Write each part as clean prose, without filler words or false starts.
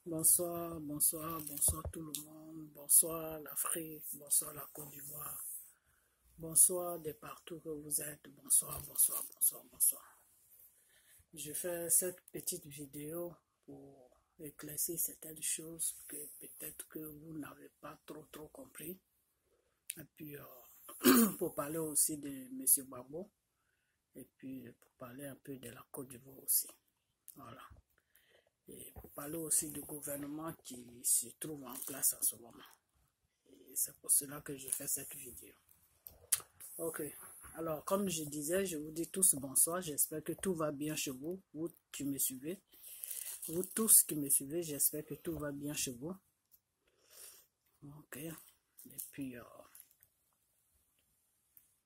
Bonsoir, bonsoir, bonsoir tout le monde. Bonsoir l'Afrique, bonsoir la Côte d'Ivoire. Bonsoir de partout que vous êtes. Bonsoir, bonsoir, bonsoir, bonsoir. Je fais cette petite vidéo pour éclaircir certaines choses que peut-être que vous n'avez pas trop compris. Et puis pour parler aussi de M. Gbagbo. Et puis pour parler un peu de la Côte d'Ivoire aussi. Voilà. Et pour parler aussi du gouvernement qui se trouve en place en ce moment. Et c'est pour cela que je fais cette vidéo. Ok, alors comme je disais, je vous dis tous bonsoir. J'espère que tout va bien chez vous. Vous qui me suivez. Vous tous qui me suivez, j'espère que tout va bien chez vous. Ok, et puis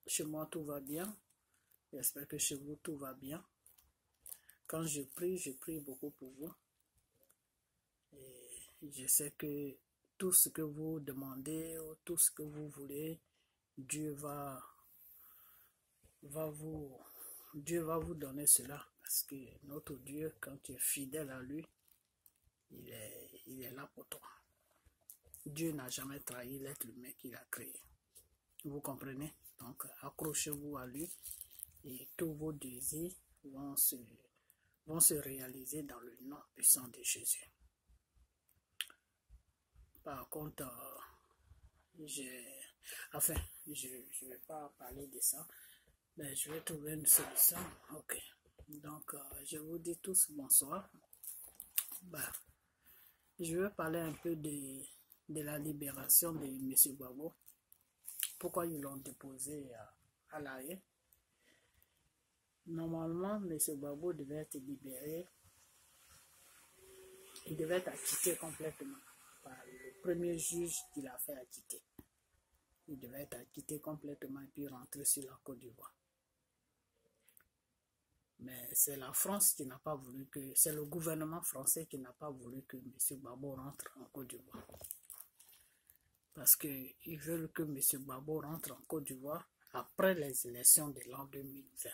chez moi tout va bien. J'espère que chez vous tout va bien. Quand je prie beaucoup pour vous. Et je sais que tout ce que vous demandez, ou tout ce que vous voulez, Dieu va vous donner cela. Parce que notre Dieu, quand tu es fidèle à lui, il est là pour toi. Dieu n'a jamais trahi l'être humain qu'il a créé. Vous comprenez? Donc, accrochez-vous à lui et tous vos désirs vont se réaliser dans le nom puissant de Jésus. Par contre, je ne vais pas parler de ça, mais je vais trouver une solution. Ok, donc je vous dis tous bonsoir. Je vais parler un peu de la libération de M. Gbagbo. Pourquoi ils l'ont déposé à La Haye. Normalement, M. Gbagbo devait être libéré. Il devait être acquitté complètement par le premier juge qui l'a fait acquitter. Il devait être acquitté complètement et puis rentrer sur la Côte d'Ivoire. Mais c'est la France qui n'a pas voulu que... C'est le gouvernement français qui n'a pas voulu que M. Gbagbo rentre en Côte d'Ivoire. Parce qu'ils veulent que M. Gbagbo rentre en Côte d'Ivoire après les élections de l'an 2020.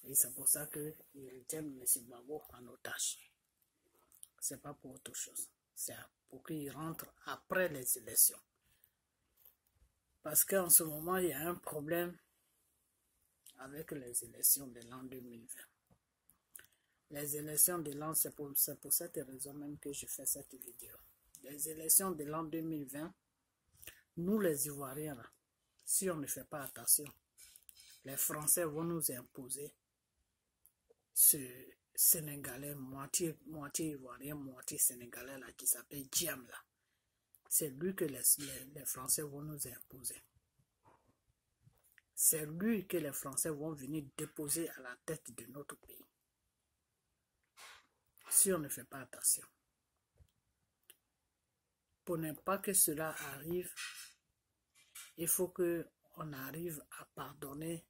Et c'est pour ça qu'ils retiennent M. Gbagbo en otage. C'est pas pour autre chose. C'est pour qu'il rentre après les élections. Parce qu'en ce moment, il y a un problème avec les élections de l'an 2020. Les élections de l'an, c'est pour cette raison même que je fais cette vidéo. Les élections de l'an 2020, nous les Ivoiriens, là, si on ne fait pas attention, les Français vont nous imposer ce Sénégalais, moitié Ivoirien, moitié Sénégalais, là, qui s'appelle Diam, là. C'est lui que les Français vont nous imposer. C'est lui que les Français vont venir déposer à la tête de notre pays. Si on ne fait pas attention. Pour ne pas que cela arrive, il faut qu'on arrive à pardonner.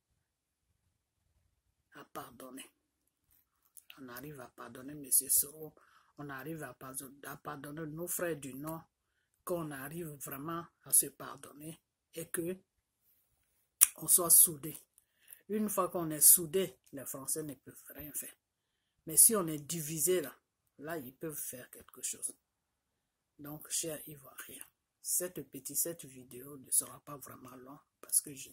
On arrive à pardonner M. Soro. On arrive à pardonner nos frères du Nord. Qu'on arrive vraiment à se pardonner et que on soit soudés. Une fois qu'on est soudés, les Français ne peuvent rien faire. Mais si on est divisé là ils peuvent faire quelque chose. Donc, chers Ivoiriens, cette vidéo ne sera pas vraiment longue parce que je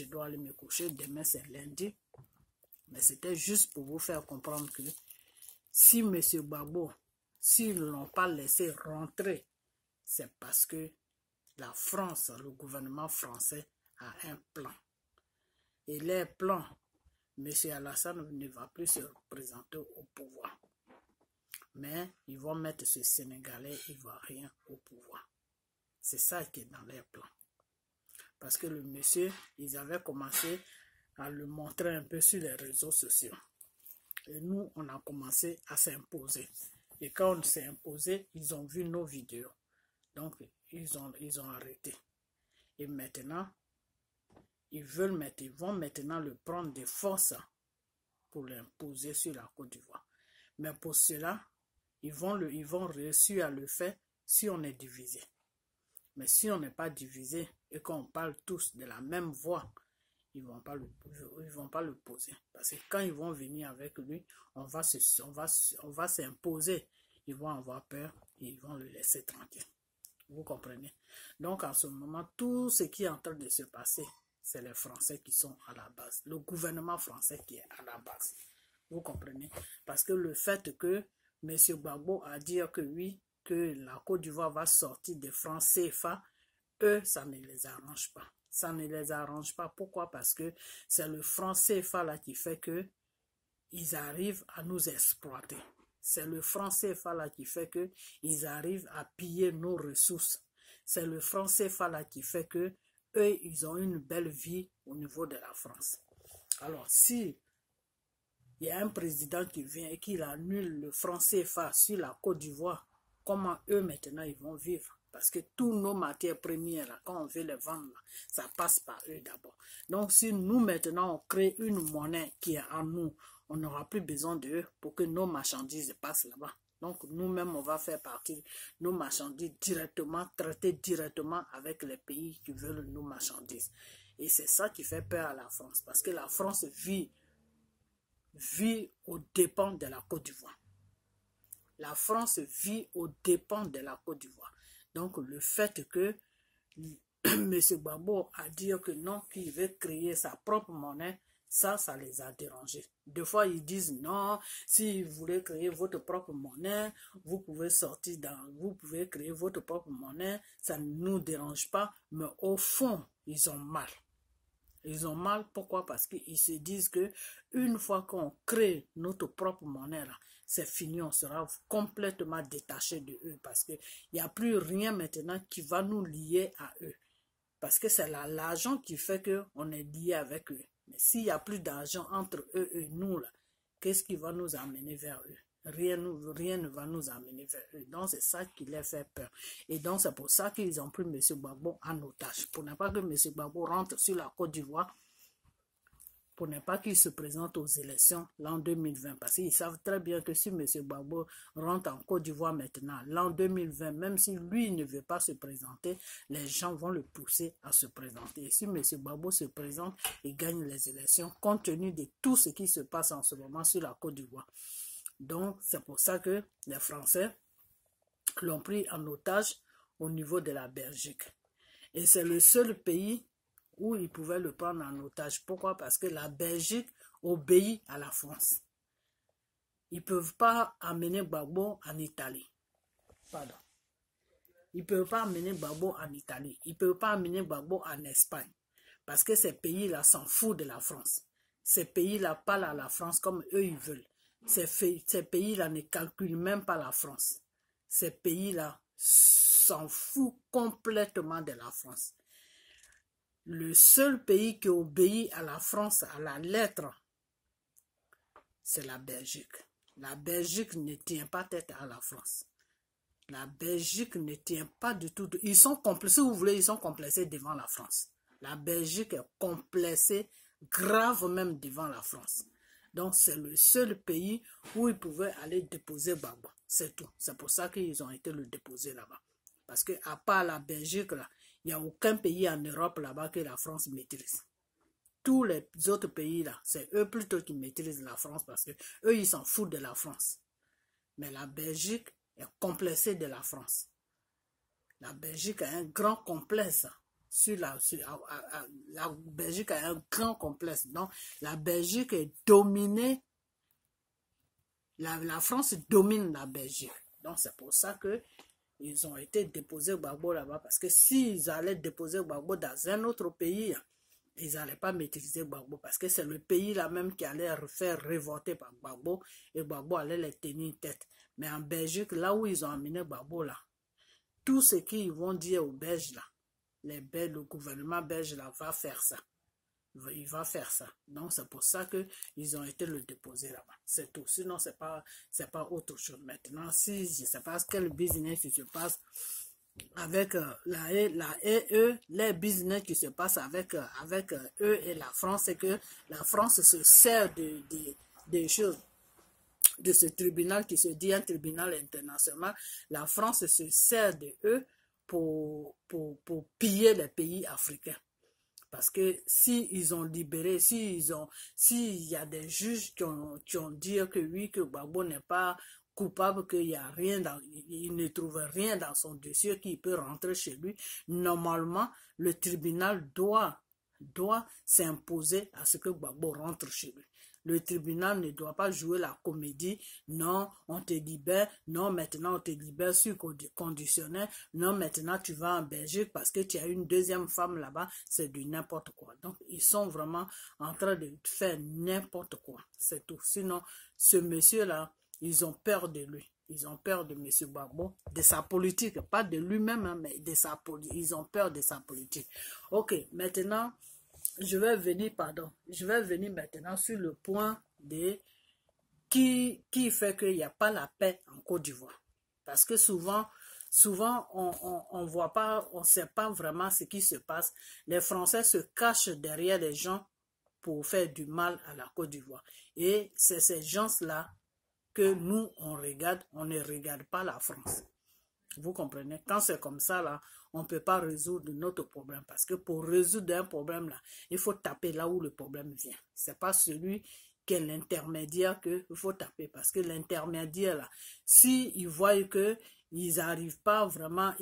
dois aller me coucher. Demain, c'est lundi. Mais c'était juste pour vous faire comprendre que si M. Gbagbo, s'ils ne l'ont pas laissé rentrer, c'est parce que la France, le gouvernement français a un plan. Et les plans, M. Alassane ne va plus se présenter au pouvoir. Mais ils vont mettre ce Sénégalais ivoirien au pouvoir. C'est ça qui est dans les plans. Parce que le monsieur, ils avaient commencé à le montrer un peu sur les réseaux sociaux. Et nous, on a commencé à s'imposer. Et quand on s'est imposé, ils ont vu nos vidéos. Donc, ils ont arrêté. Et maintenant, ils vont maintenant le prendre de force pour l'imposer sur la Côte d'Ivoire. Mais pour cela, ils vont réussir à le faire si on est divisé. Mais si on n'est pas divisé et qu'on parle tous de la même voix, ils vont pas le poser. Parce que quand ils vont venir avec lui, on va s'imposer. ils vont avoir peur et ils vont le laisser tranquille. Vous comprenez? Donc, en ce moment, tout ce qui est en train de se passer, c'est les Français qui sont à la base. Le gouvernement français qui est à la base. Vous comprenez? Parce que le fait que M. Gbagbo a dit que oui, que la Côte d'Ivoire va sortir des francs CFA, eux, ça ne les arrange pas. Ça ne les arrange pas. Pourquoi? Parce que c'est le franc CFA là qui fait que ils arrivent à nous exploiter. C'est le franc CFA là qui fait que ils arrivent à piller nos ressources. C'est le franc CFA là qui fait que eux, ils ont une belle vie au niveau de la France. Alors, si il y a un président qui vient et qui annule le franc CFA sur la Côte d'Ivoire, comment eux maintenant ils vont vivre? Parce que tous nos matières premières, là, quand on veut les vendre, là, ça passe par eux d'abord. Donc si nous maintenant on crée une monnaie qui est en nous, on n'aura plus besoin d'eux pour que nos marchandises passent là-bas. Donc nous-mêmes on va faire partie nos marchandises directement, traiter directement avec les pays qui veulent nos marchandises. Et c'est ça qui fait peur à la France. Parce que la France vit aux dépens de la Côte d'Ivoire. La France vit aux dépens de la Côte d'Ivoire. Donc le fait que M. Gbagbo a dit que non, qu'il veut créer sa propre monnaie, ça les a dérangés. Des fois, ils disent non, si vous voulez créer votre propre monnaie, vous pouvez vous pouvez créer votre propre monnaie, ça ne nous dérange pas, mais au fond, ils ont mal. Ils ont mal, pourquoi? Parce qu'ils se disent que une fois qu'on crée notre propre monnaie, c'est fini, on sera complètement détaché de eux parce qu'il n'y a plus rien maintenant qui va nous lier à eux. Parce que c'est l'argent qui fait qu'on est lié avec eux. Mais s'il n'y a plus d'argent entre eux et nous, qu'est-ce qui va nous amener vers eux? Rien ne va nous amener vers eux. Donc, c'est ça qui les fait peur. Et donc, c'est pour ça qu'ils ont pris M. Gbagbo en otage. Pour ne pas que M. Gbagbo rentre sur la Côte d'Ivoire, pour ne pas qu'il se présente aux élections l'an 2020. Parce qu'ils savent très bien que si M. Gbagbo rentre en Côte d'Ivoire maintenant, l'an 2020, même si lui ne veut pas se présenter, les gens vont le pousser à se présenter. Et si M. Gbagbo se présente et gagne les élections, compte tenu de tout ce qui se passe en ce moment sur la Côte d'Ivoire. Donc, c'est pour ça que les Français l'ont pris en otage au niveau de la Belgique. Et c'est le seul pays où ils pouvaient le prendre en otage. Pourquoi? Parce que la Belgique obéit à la France. Ils ne peuvent pas amener Gbagbo en Italie. Pardon. Ils ne peuvent pas amener Gbagbo en Italie. Ils ne peuvent pas amener Gbagbo en Espagne. Parce que ces pays-là s'en foutent de la France. Ces pays-là parlent à la France comme eux ils veulent. Ces pays-là ne calculent même pas la France. Ces pays-là s'en foutent complètement de la France. Le seul pays qui obéit à la France à la lettre, c'est la Belgique. La Belgique ne tient pas tête à la France. La Belgique ne tient pas du tout. Ils sont complexés, si vous voulez, ils sont complexés devant la France. La Belgique est complexée, grave même devant la France. Donc, c'est le seul pays où ils pouvaient aller déposer Gbagbo. C'est tout. C'est pour ça qu'ils ont été le déposer là-bas. Parce qu'à part la Belgique, là, il n'y a aucun pays en Europe là-bas que la France maîtrise. Tous les autres pays là, c'est eux plutôt qui maîtrisent la France parce que eux ils s'en foutent de la France. Mais la Belgique est complexée de la France. La Belgique a un grand complexe la Belgique a un grand complexe. Donc la Belgique est dominée. La France domine la Belgique. Donc c'est pour ça que ils ont été déposés Gbagbo là-bas parce que s'ils allaient déposer Gbagbo dans un autre pays, ils n'allaient pas maîtriser Gbagbo parce que c'est le pays là même qui allait faire révolter par Gbagbo et Gbagbo allait les tenir tête. Mais en Belgique, là où ils ont amené Gbagbo là, tout ce qu'ils vont dire aux Belges là, le gouvernement belge là va faire ça. Il va faire ça. Donc c'est pour ça qu'ils ont été le déposer là-bas. C'est tout. Sinon, c'est pas autre chose. Maintenant, si je ne sais pas quel business se passe avec les business qui se passent avec eux et la France, c'est que la France se sert des choses, de ce tribunal qui se dit un tribunal international. La France se sert de eux pour piller les pays africains. Parce que s'ils ont libéré, s'il y a des juges qui ont dit que oui, que Gbagbo n'est pas coupable, qu'il y a rien il ne trouve rien dans son dossier qui peut rentrer chez lui, normalement, le tribunal doit s'imposer à ce que Gbagbo rentre chez lui. Le tribunal ne doit pas jouer la comédie. Non, on te libère. Non, maintenant on te libère sur conditionnel. Non, maintenant tu vas en Belgique parce que tu as une deuxième femme là-bas. C'est du n'importe quoi. Donc, ils sont vraiment en train de faire n'importe quoi. C'est tout. Sinon, ce monsieur-là, ils ont peur de lui. Ils ont peur de M. Gbagbo, de sa politique. Pas de lui-même, hein, mais de sa politique. Ils ont peur de sa politique. Ok, maintenant... Je vais venir maintenant sur le point de qui fait qu'il n'y a pas la paix en Côte d'Ivoire. Parce que souvent on voit pas, on ne sait pas vraiment ce qui se passe. Les Français se cachent derrière les gens pour faire du mal à la Côte d'Ivoire. Et c'est ces gens-là que nous, on ne regarde pas la France. Vous comprenez? Quand c'est comme ça, là, on ne peut pas résoudre notre problème. Parce que pour résoudre un problème, là, il faut taper là où le problème vient. Ce n'est pas celui qui est l'intermédiaire qu'il faut taper. Parce que l'intermédiaire, là, s'ils voient qu'ils n'arrivent pas vraiment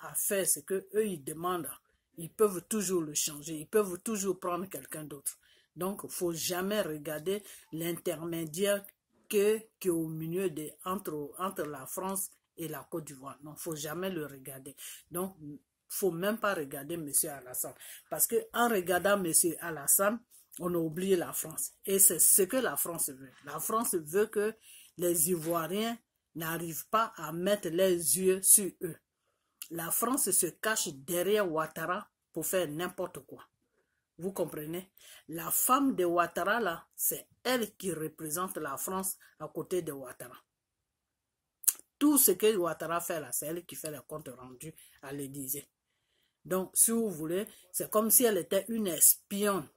à faire ce qu'eux, ils demandent, ils peuvent toujours le changer. Ils peuvent toujours prendre quelqu'un d'autre. Donc, il ne faut jamais regarder l'intermédiaire qui est au milieu entre la France et la Côte d'Ivoire. Non, il ne faut jamais le regarder. Donc, il ne faut même pas regarder M. Alassane. Parce qu'en regardant M. Alassane, on a oublié la France. Et c'est ce que la France veut. La France veut que les Ivoiriens n'arrivent pas à mettre les yeux sur eux. La France se cache derrière Ouattara pour faire n'importe quoi. Vous comprenez? La femme de Ouattara, là, c'est elle qui représente la France à côté de Ouattara. Tout ce que Ouattara fait là, c'est elle qui fait le compte rendu à l'Élysée. Donc, si vous voulez, c'est comme si elle était une espionne.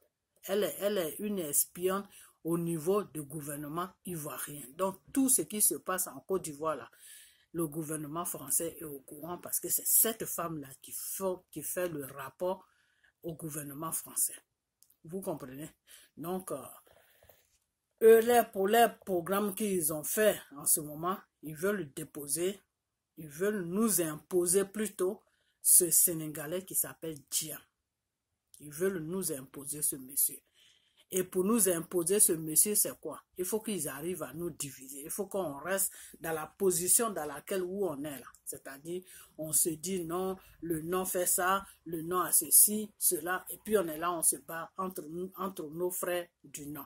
Elle est une espionne au niveau du gouvernement ivoirien. Donc, tout ce qui se passe en Côte d'Ivoire là, le gouvernement français est au courant parce que c'est cette femme-là qui fait le rapport au gouvernement français. Vous comprenez? Donc, pour les programmes qu'ils ont fait en ce moment, ils veulent déposer, ils veulent nous imposer plutôt ce Sénégalais qui s'appelle Dia. Ils veulent nous imposer ce monsieur. Et pour nous imposer ce monsieur, c'est quoi? Il faut qu'ils arrivent à nous diviser. Il faut qu'on reste dans la position dans laquelle on est là. C'est-à-dire, on se dit non, le non fait ça, le non a ceci, cela. Et puis on est là, on se bat entre nos frères du non.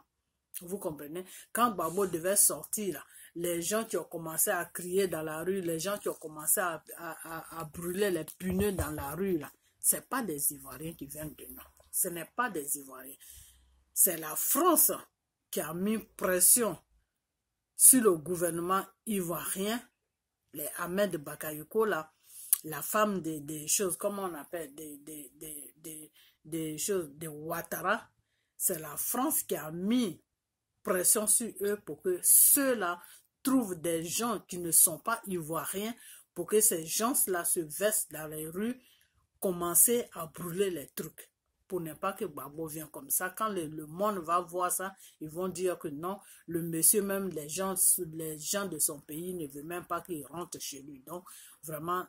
Vous comprenez? Quand Gbagbo devait sortir, là, les gens qui ont commencé à crier dans la rue, les gens qui ont commencé à brûler les pneus dans la rue, là, ce n'est pas des Ivoiriens qui viennent de nous. Ce n'est pas des Ivoiriens. C'est la France qui a mis pression sur le gouvernement ivoirien, les Ahmed Bakayoko, là, la femme des choses, comment on appelle, des choses de Ouattara. C'est la France qui a mis pression sur eux pour que ceux-là trouvent des gens qui ne sont pas ivoiriens, pour que ces gens-là se versent dans les rues, commencer à brûler les trucs. Pour ne pas que Gbagbo vienne comme ça. Quand le monde va voir ça, ils vont dire que non, le monsieur, même les gens de son pays ne veulent même pas qu'il rentre chez lui. Donc, vraiment,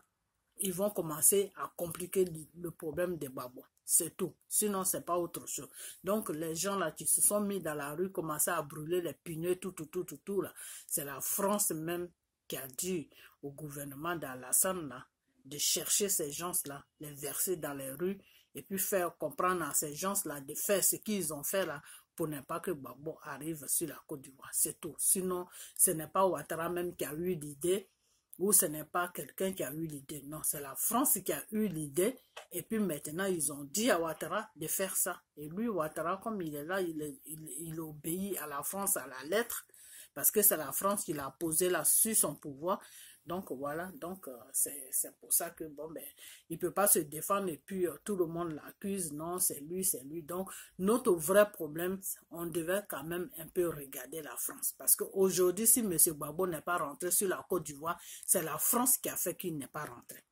ils vont commencer à compliquer le problème de Gbagbo. C'est tout. Sinon, ce n'est pas autre chose. Donc, les gens là qui se sont mis dans la rue, commençaient à brûler les pneus, tout là. C'est la France même qui a dit au gouvernement d'Alassane là, de chercher ces gens-là, les verser dans les rues, et puis faire comprendre à ces gens-là de faire ce qu'ils ont fait là, pour ne pas que Gbagbo arrive sur la Côte d'Ivoire. C'est tout. Sinon, ce n'est pas Ouattara même qui a eu l'idée, ou ce n'est pas quelqu'un qui a eu l'idée. Non, c'est la France qui a eu l'idée. Et puis maintenant, ils ont dit à Ouattara de faire ça. Et lui, Ouattara, comme il est là, il obéit à la France à la lettre, parce que c'est la France qui l'a posé là sur son pouvoir. Donc voilà, donc c'est pour ça que bon ben il peut pas se défendre et puis tout le monde l'accuse, non c'est lui. Donc notre vrai problème, on devait quand même un peu regarder la France, parce qu'aujourd'hui si M. Gbagbo n'est pas rentré sur la Côte d'Ivoire, c'est la France qui a fait qu'il n'est pas rentré.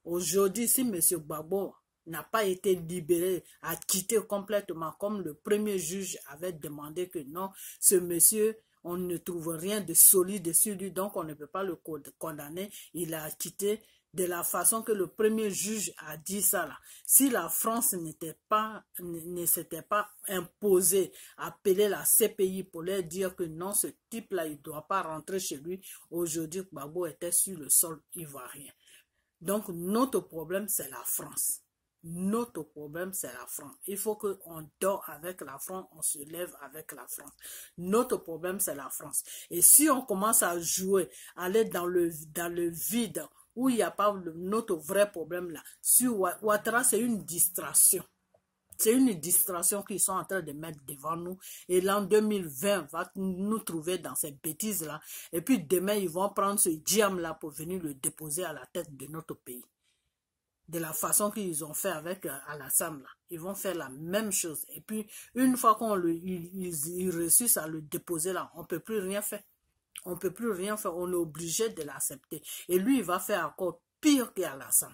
Aujourd'hui si M. Gbagbo n'a pas été libéré, a quitté complètement, comme le premier juge avait demandé que non, ce monsieur, On ne trouve rien de solide sur lui, donc on ne peut pas le condamner. Il a quitté de la façon que le premier juge a dit ça là. Si la France ne s'était pas imposée, appelé la CPI pour leur dire que non, ce type-là, il ne doit pas rentrer chez lui, aujourd'hui, Gbagbo était sur le sol ivoirien. Donc, notre problème, c'est la France. Notre problème, c'est la France. Il faut qu'on dort avec la France, on se lève avec la France. Notre problème, c'est la France. Et si on commence à jouer, aller dans le vide, où il n'y a pas notre vrai problème là, sur Ouattara, c'est une distraction. C'est une distraction qu'ils sont en train de mettre devant nous. Et l'an 2020 va nous trouver dans ces bêtises-là. Et puis demain, ils vont prendre ce diam-là pour venir le déposer à la tête de notre pays. De la façon qu'ils ont fait avec Alassane, là. Ils vont faire la même chose. Et puis, une fois qu'ils réussissent à le déposer là, on ne peut plus rien faire. On ne peut plus rien faire. On est obligé de l'accepter. Et lui, il va faire encore pire qu'Alassane.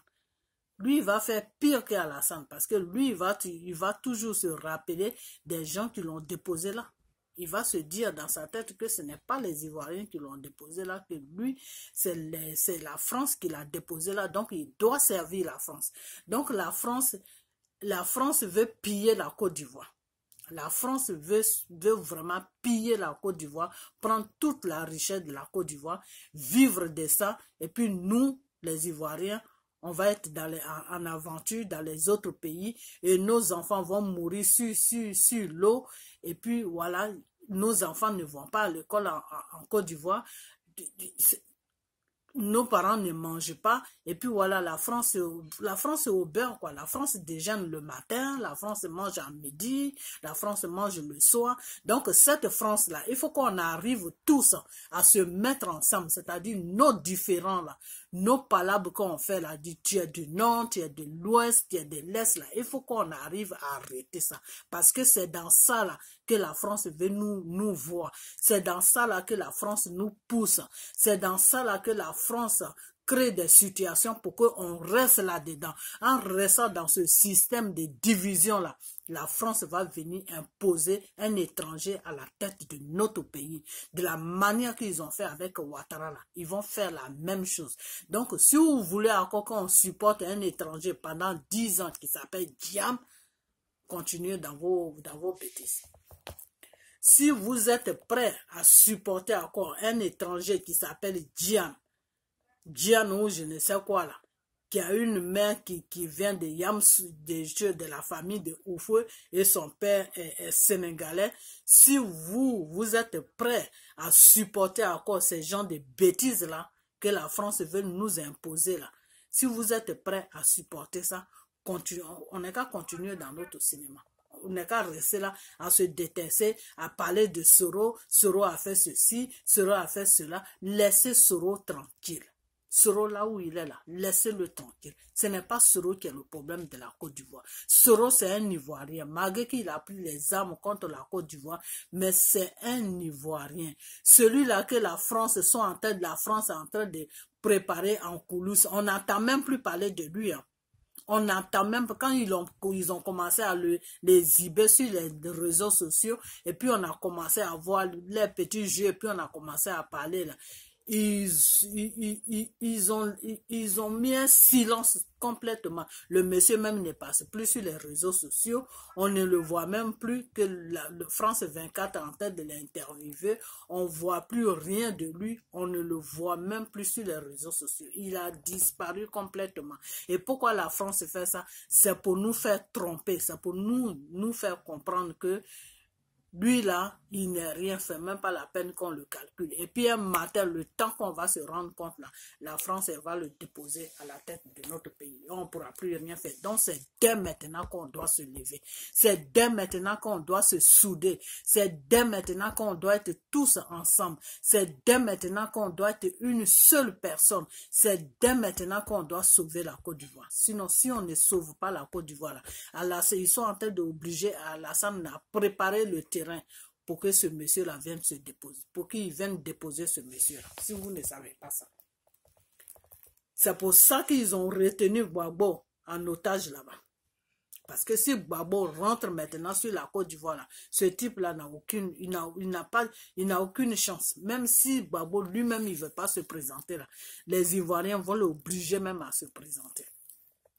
Lui, il va faire pire qu'Alassane parce que lui, il va toujours se rappeler des gens qui l'ont déposé là. Il va se dire dans sa tête que ce n'est pas les Ivoiriens qui l'ont déposé là, que lui, c'est la France qui l'a déposé là, donc il doit servir la France. Donc la France veut piller la Côte d'Ivoire. La France veut vraiment piller la Côte d'Ivoire, prendre toute la richesse de la Côte d'Ivoire, vivre de ça, et puis nous, les Ivoiriens, on va être en aventure dans les autres pays et nos enfants vont mourir sur l'eau. Et puis voilà, nos enfants ne vont pas à l'école en Côte d'Ivoire. Nos parents ne mangent pas. Et puis voilà, la France est au beurre, quoi. La France déjeune le matin, la France mange à midi, la France mange le soir. Donc cette France-là, il faut qu'on arrive tous à se mettre ensemble, c'est-à-dire nos différents là, nos palabres qu'on fait là, tu es du nord, tu es de l'ouest, tu es de l'est là, il faut qu'on arrive à arrêter ça. Parce que c'est dans ça là que la France veut nous voir. C'est dans ça là que la France nous pousse. C'est dans ça là que la France crée des situations pour qu'on reste là-dedans. En restant dans ce système de division là, la France va venir imposer un étranger à la tête de notre pays. De la manière qu'ils ont fait avec Ouattara là, ils vont faire la même chose. Donc, si vous voulez encore qu'on supporte un étranger pendant 10 ans qui s'appelle Diam, continuez dans vos bêtises. Si vous êtes prêt à supporter encore un étranger qui s'appelle Diam ou je ne sais quoi là, qui a une mère qui vient de Yams, de la famille de Oufoué et son père est sénégalais, si vous êtes prêt à supporter encore ces gens de bêtises là, que la France veut nous imposer là, si vous êtes prêt à supporter ça, on n'est qu'à continuer dans notre cinéma. On n'est qu'à rester là, à se détester, à parler de Soro. Soro a fait ceci, Soro a fait cela. Laissez Soro tranquille. Soro là où il est là, laissez-le tranquille. Ce n'est pas Soro qui est le problème de la Côte d'Ivoire. Soro c'est un Ivoirien, malgré qu'il a pris les armes contre la Côte d'Ivoire, mais c'est un Ivoirien. Celui-là que la France est en train de préparer en coulisses. On n'entend même plus parler de lui, hein. On entend même quand ils ont commencé à les exhiber sur les réseaux sociaux, et puis on a commencé à voir les petits jeux, et puis on a commencé à parler là. Ils ont mis un silence complètement. Le monsieur même ne passe plus sur les réseaux sociaux. On ne le voit même plus que le France 24 est en train de l'interviewer. On ne voit plus rien de lui. On ne le voit même plus sur les réseaux sociaux. Il a disparu complètement. Et pourquoi la France fait ça? C'est pour nous faire tromper. C'est pour nous faire comprendre que lui là, il n'est rien fait, même pas la peine qu'on le calcule. Et puis un matin, le temps qu'on va se rendre compte là, la France elle va le déposer à la tête de notre pays. On ne pourra plus rien faire. Donc c'est dès maintenant qu'on doit se lever. C'est dès maintenant qu'on doit se souder. C'est dès maintenant qu'on doit être tous ensemble. C'est dès maintenant qu'on doit être une seule personne. C'est dès maintenant qu'on doit sauver la Côte d'Ivoire. Sinon, si on ne sauve pas la Côte d'Ivoire, ils sont en train d'obliger Alassane à préparer le terrain pour que ce monsieur-là vienne se déposer, pour qu'il vienne déposer ce monsieur-là, si vous ne savez pas ça. C'est pour ça qu'ils ont retenu Gbagbo en otage là-bas. Parce que si Gbagbo rentre maintenant sur la Côte d'Ivoire, ce type-là n'a aucune, il n'a aucune chance. Même si Gbagbo lui-même, il veut pas se présenter là, les Ivoiriens vont l'obliger même à se présenter.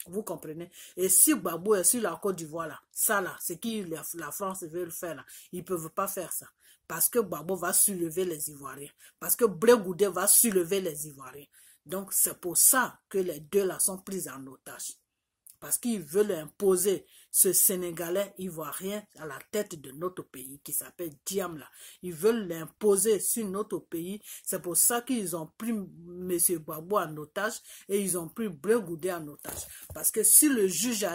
Vous comprenez? Et si Gbagbo est sur la Côte d'Ivoire là, ça là, c'est qui la France veut le faire là, ils peuvent pas faire ça. Parce que Gbagbo va soulever les Ivoiriens. Parce que Blé Goudé va soulever les Ivoiriens. Donc c'est pour ça que les deux là sont pris en otage. Parce qu'ils veulent imposer ce Sénégalais ivoirien à la tête de notre pays qui s'appelle Diam là. Ils veulent l'imposer sur notre pays. C'est pour ça qu'ils ont pris M. Gbagbo en otage et ils ont pris Blé Goudé en otage. Parce que si le juge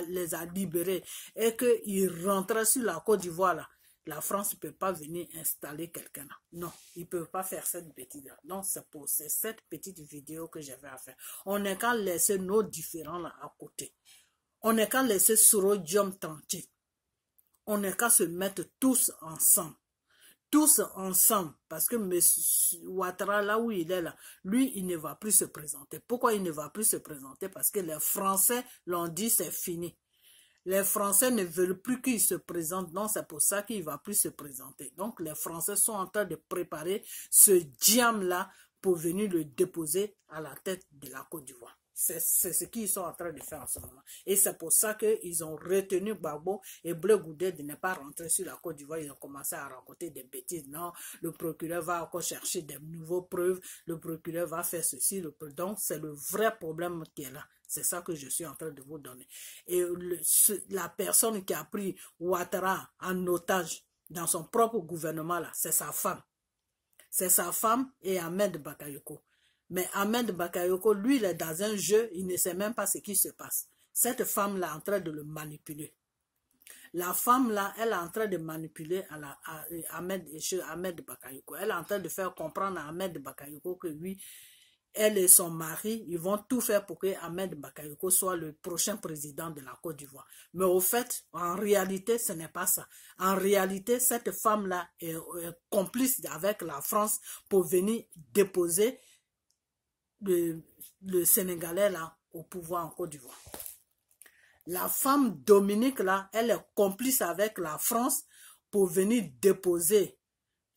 les a libérés et qu'ils rentraient sur la Côte d'Ivoire là, la France ne peut pas venir installer quelqu'un là. Non, ils ne peuvent pas faire cette bêtise-là. Donc, c'est cette petite vidéo que j'avais à faire. On n'est qu'à laisser nos différents là à côté. On n'est qu'à laisser Sorodium tranquille. On n'est qu'à se mettre tous ensemble. Tous ensemble. Parce que M. Ouattara, là où il est là, lui, il ne va plus se présenter. Pourquoi il ne va plus se présenter? Parce que les Français l'ont dit, c'est fini. Les Français ne veulent plus qu'il se présente, donc c'est pour ça qu'il ne va plus se présenter. Donc les Français sont en train de préparer ce diam-là pour venir le déposer à la tête de la Côte d'Ivoire. C'est ce qu'ils sont en train de faire en ce moment. Et c'est pour ça qu'ils ont retenu Gbagbo et Blé Goudé de ne pas rentrer sur la Côte d'Ivoire. Ils ont commencé à raconter des bêtises. Non, le procureur va encore chercher des nouvelles preuves. Le procureur va faire ceci. Donc c'est le vrai problème qui est là. C'est ça que je suis en train de vous donner. Et la personne qui a pris Ouattara en otage dans son propre gouvernement, là, c'est sa femme. C'est sa femme et Ahmed Bakayoko. Mais Ahmed Bakayoko, lui, il est dans un jeu, il ne sait même pas ce qui se passe. Cette femme-là est en train de le manipuler. La femme-là, elle est en train de manipuler Ahmed Bakayoko. Elle est en train de faire comprendre à Ahmed Bakayoko que lui, elle et son mari, ils vont tout faire pour que Ahmed Bakayoko soit le prochain président de la Côte d'Ivoire. Mais au fait, en réalité, ce n'est pas ça. En réalité, cette femme-là est complice avec la France pour venir déposer le Sénégalais là au pouvoir en Côte d'Ivoire. La femme Dominique là, elle est complice avec la France pour venir déposer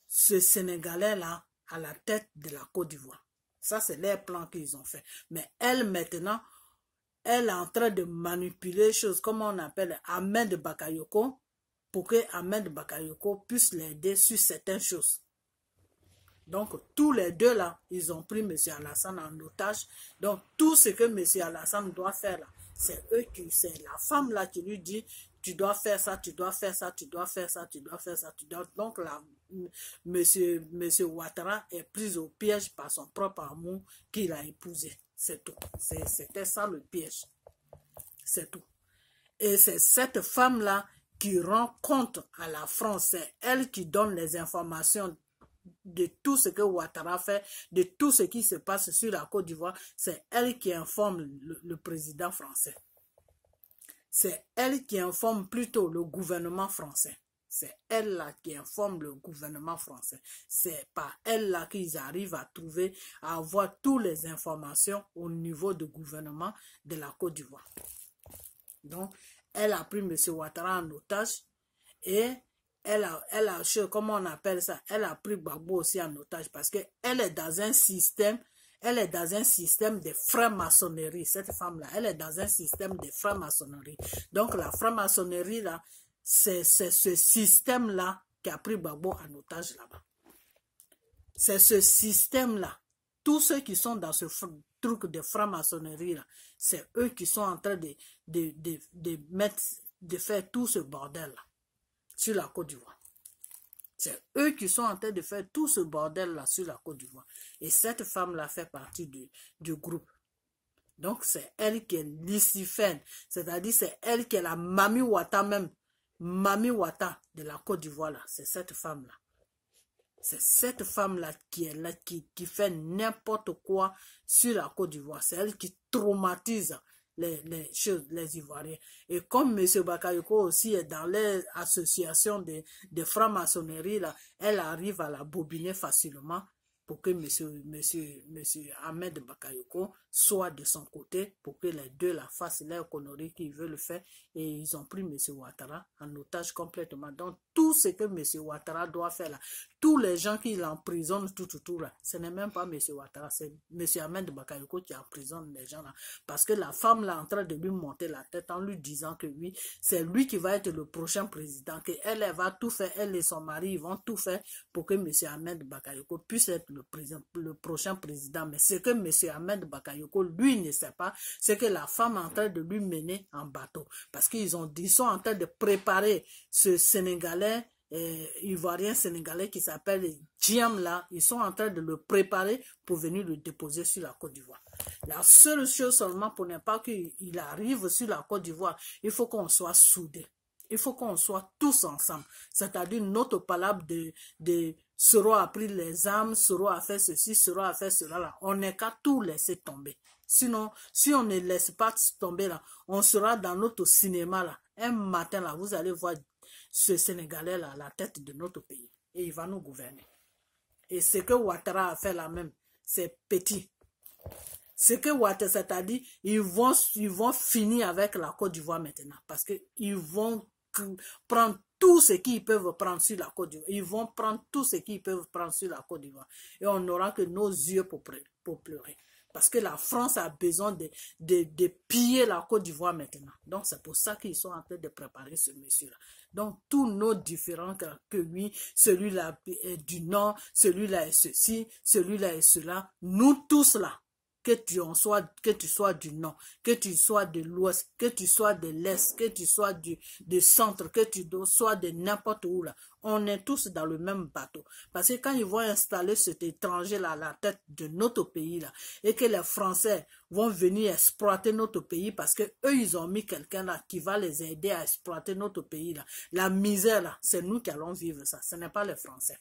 ce Sénégalais là à la tête de la Côte d'Ivoire. Ça, c'est les plans qu'ils ont fait. Mais elle, maintenant, elle est en train de manipuler les choses, comme on appelle Ahmed Bakayoko, pour que Ahmed Bakayoko puisse l'aider sur certaines choses. Donc, tous les deux, là, ils ont pris M. Alassane en otage. Donc, tout ce que M. Alassane doit faire, là, c'est la femme, là, qui lui dit, tu dois faire ça, tu dois faire ça, tu dois faire ça, tu dois faire ça, tu dois... Donc, là, Monsieur Ouattara est pris au piège par son propre amour qu'il a épousé. C'est tout. C'était ça le piège. C'est tout. Et c'est cette femme-là qui rend compte à la France. C'est elle qui donne les informations de tout ce que Ouattara fait, de tout ce qui se passe sur la Côte d'Ivoire. C'est elle qui informe le président français. C'est elle qui informe plutôt le gouvernement français. C'est elle là qui informe le gouvernement français. C'est par elle là qu'ils arrivent à trouver, à avoir toutes les informations au niveau du gouvernement de la Côte d'Ivoire. Donc, elle a pris M. Ouattara en otage et elle a, comment on appelle ça, elle a pris Gbagbo aussi en otage parce qu'elle est dans un système, de franc-maçonnerie, cette femme-là, elle est dans un système de franc-maçonnerie. Donc, la franc-maçonnerie là, c'est ce système-là qui a pris Gbagbo en otage là-bas. C'est ce système-là. Tous ceux qui sont dans ce truc de franc-maçonnerie-là, c'est eux qui sont en train de faire tout ce bordel-là sur la Côte d'Ivoire. C'est eux qui sont en train de faire tout ce bordel-là sur la Côte d'Ivoire. Et cette femme-là fait partie du groupe. Donc, c'est elle qui est lucifène. C'est-à-dire, c'est elle qui est la Mami Ouattara même. Mami Ouattara de la Côte d'Ivoire, là. C'est cette femme-là. C'est cette femme-là qui est là, qui fait n'importe quoi sur la Côte d'Ivoire. C'est elle qui traumatise les Ivoiriens. Et comme M. Bakayoko aussi est dans les associations de franc-maçonnerie, là, elle arrive à la bobiner facilement pour que monsieur Ahmed Bakayoko soit de son côté, pour que les deux la fassent leur connerie qu'ils veulent faire. Et ils ont pris monsieur Ouattara en otage complètement. Donc, tout ce que monsieur Ouattara doit faire là, tous les gens qui l'emprisonnent tout là, ce n'est même pas monsieur Ouattara, c'est monsieur Ahmed Bakayoko qui emprisonne les gens là. Parce que la femme là en train de lui monter la tête en lui disant que oui, c'est lui qui va être le prochain président, que elle va tout faire, elle et son mari, ils vont tout faire pour que monsieur Ahmed Bakayoko puisse être le prochain président. Mais ce que monsieur Ahmed Bakayoko, lui, ne sait pas, c'est que la femme est en train de lui mener en bateau. Parce qu'ils sont en train de préparer ce Sénégalais, Ivoirien sénégalais qui s'appelle Djam là, ils sont en train de le préparer pour venir le déposer sur la Côte d'Ivoire. La seule chose seulement pour ne pas qu'il arrive sur la Côte d'Ivoire, il faut qu'on soit soudés. Il faut qu'on soit tous ensemble. C'est-à-dire notre palabre de Soro a pris les armes, Soro a fait ceci, Soro a fait cela là. On n'est qu'à tout laisser tomber. Sinon, si on ne laisse pas tomber là, on sera dans notre cinéma là. Un matin là, vous allez voir ce Sénégalais là, la tête de notre pays. Et il va nous gouverner. Et ce que Ouattara a fait là même, c'est petit. Ce que Ouattara, c'est-à-dire, ils vont finir avec la Côte d'Ivoire maintenant. Parce qu'ils vont prendre tout ce qu'ils peuvent prendre sur la Côte d'Ivoire. Ils vont prendre tout ce qu'ils peuvent prendre sur la Côte d'Ivoire. Et on n'aura que nos yeux pour pleurer. Parce que la France a besoin de piller la Côte d'Ivoire maintenant. Donc, c'est pour ça qu'ils sont en train de préparer ce monsieur-là. Donc, tous nos différents, que oui, celui-là est du Nord, celui-là est ceci, celui-là est cela, nous tous là, que tu sois du Nord, que tu sois de l'Ouest, que tu sois de l'Est, que tu sois du centre, que tu sois de n'importe où là, on est tous dans le même bateau. Parce que quand ils vont installer cet étranger là à la tête de notre pays là, et que les Français vont venir exploiter notre pays parce que eux ils ont mis quelqu'un là qui va les aider à exploiter notre pays là. La misère là, c'est nous qui allons vivre ça, ce n'est pas les Français.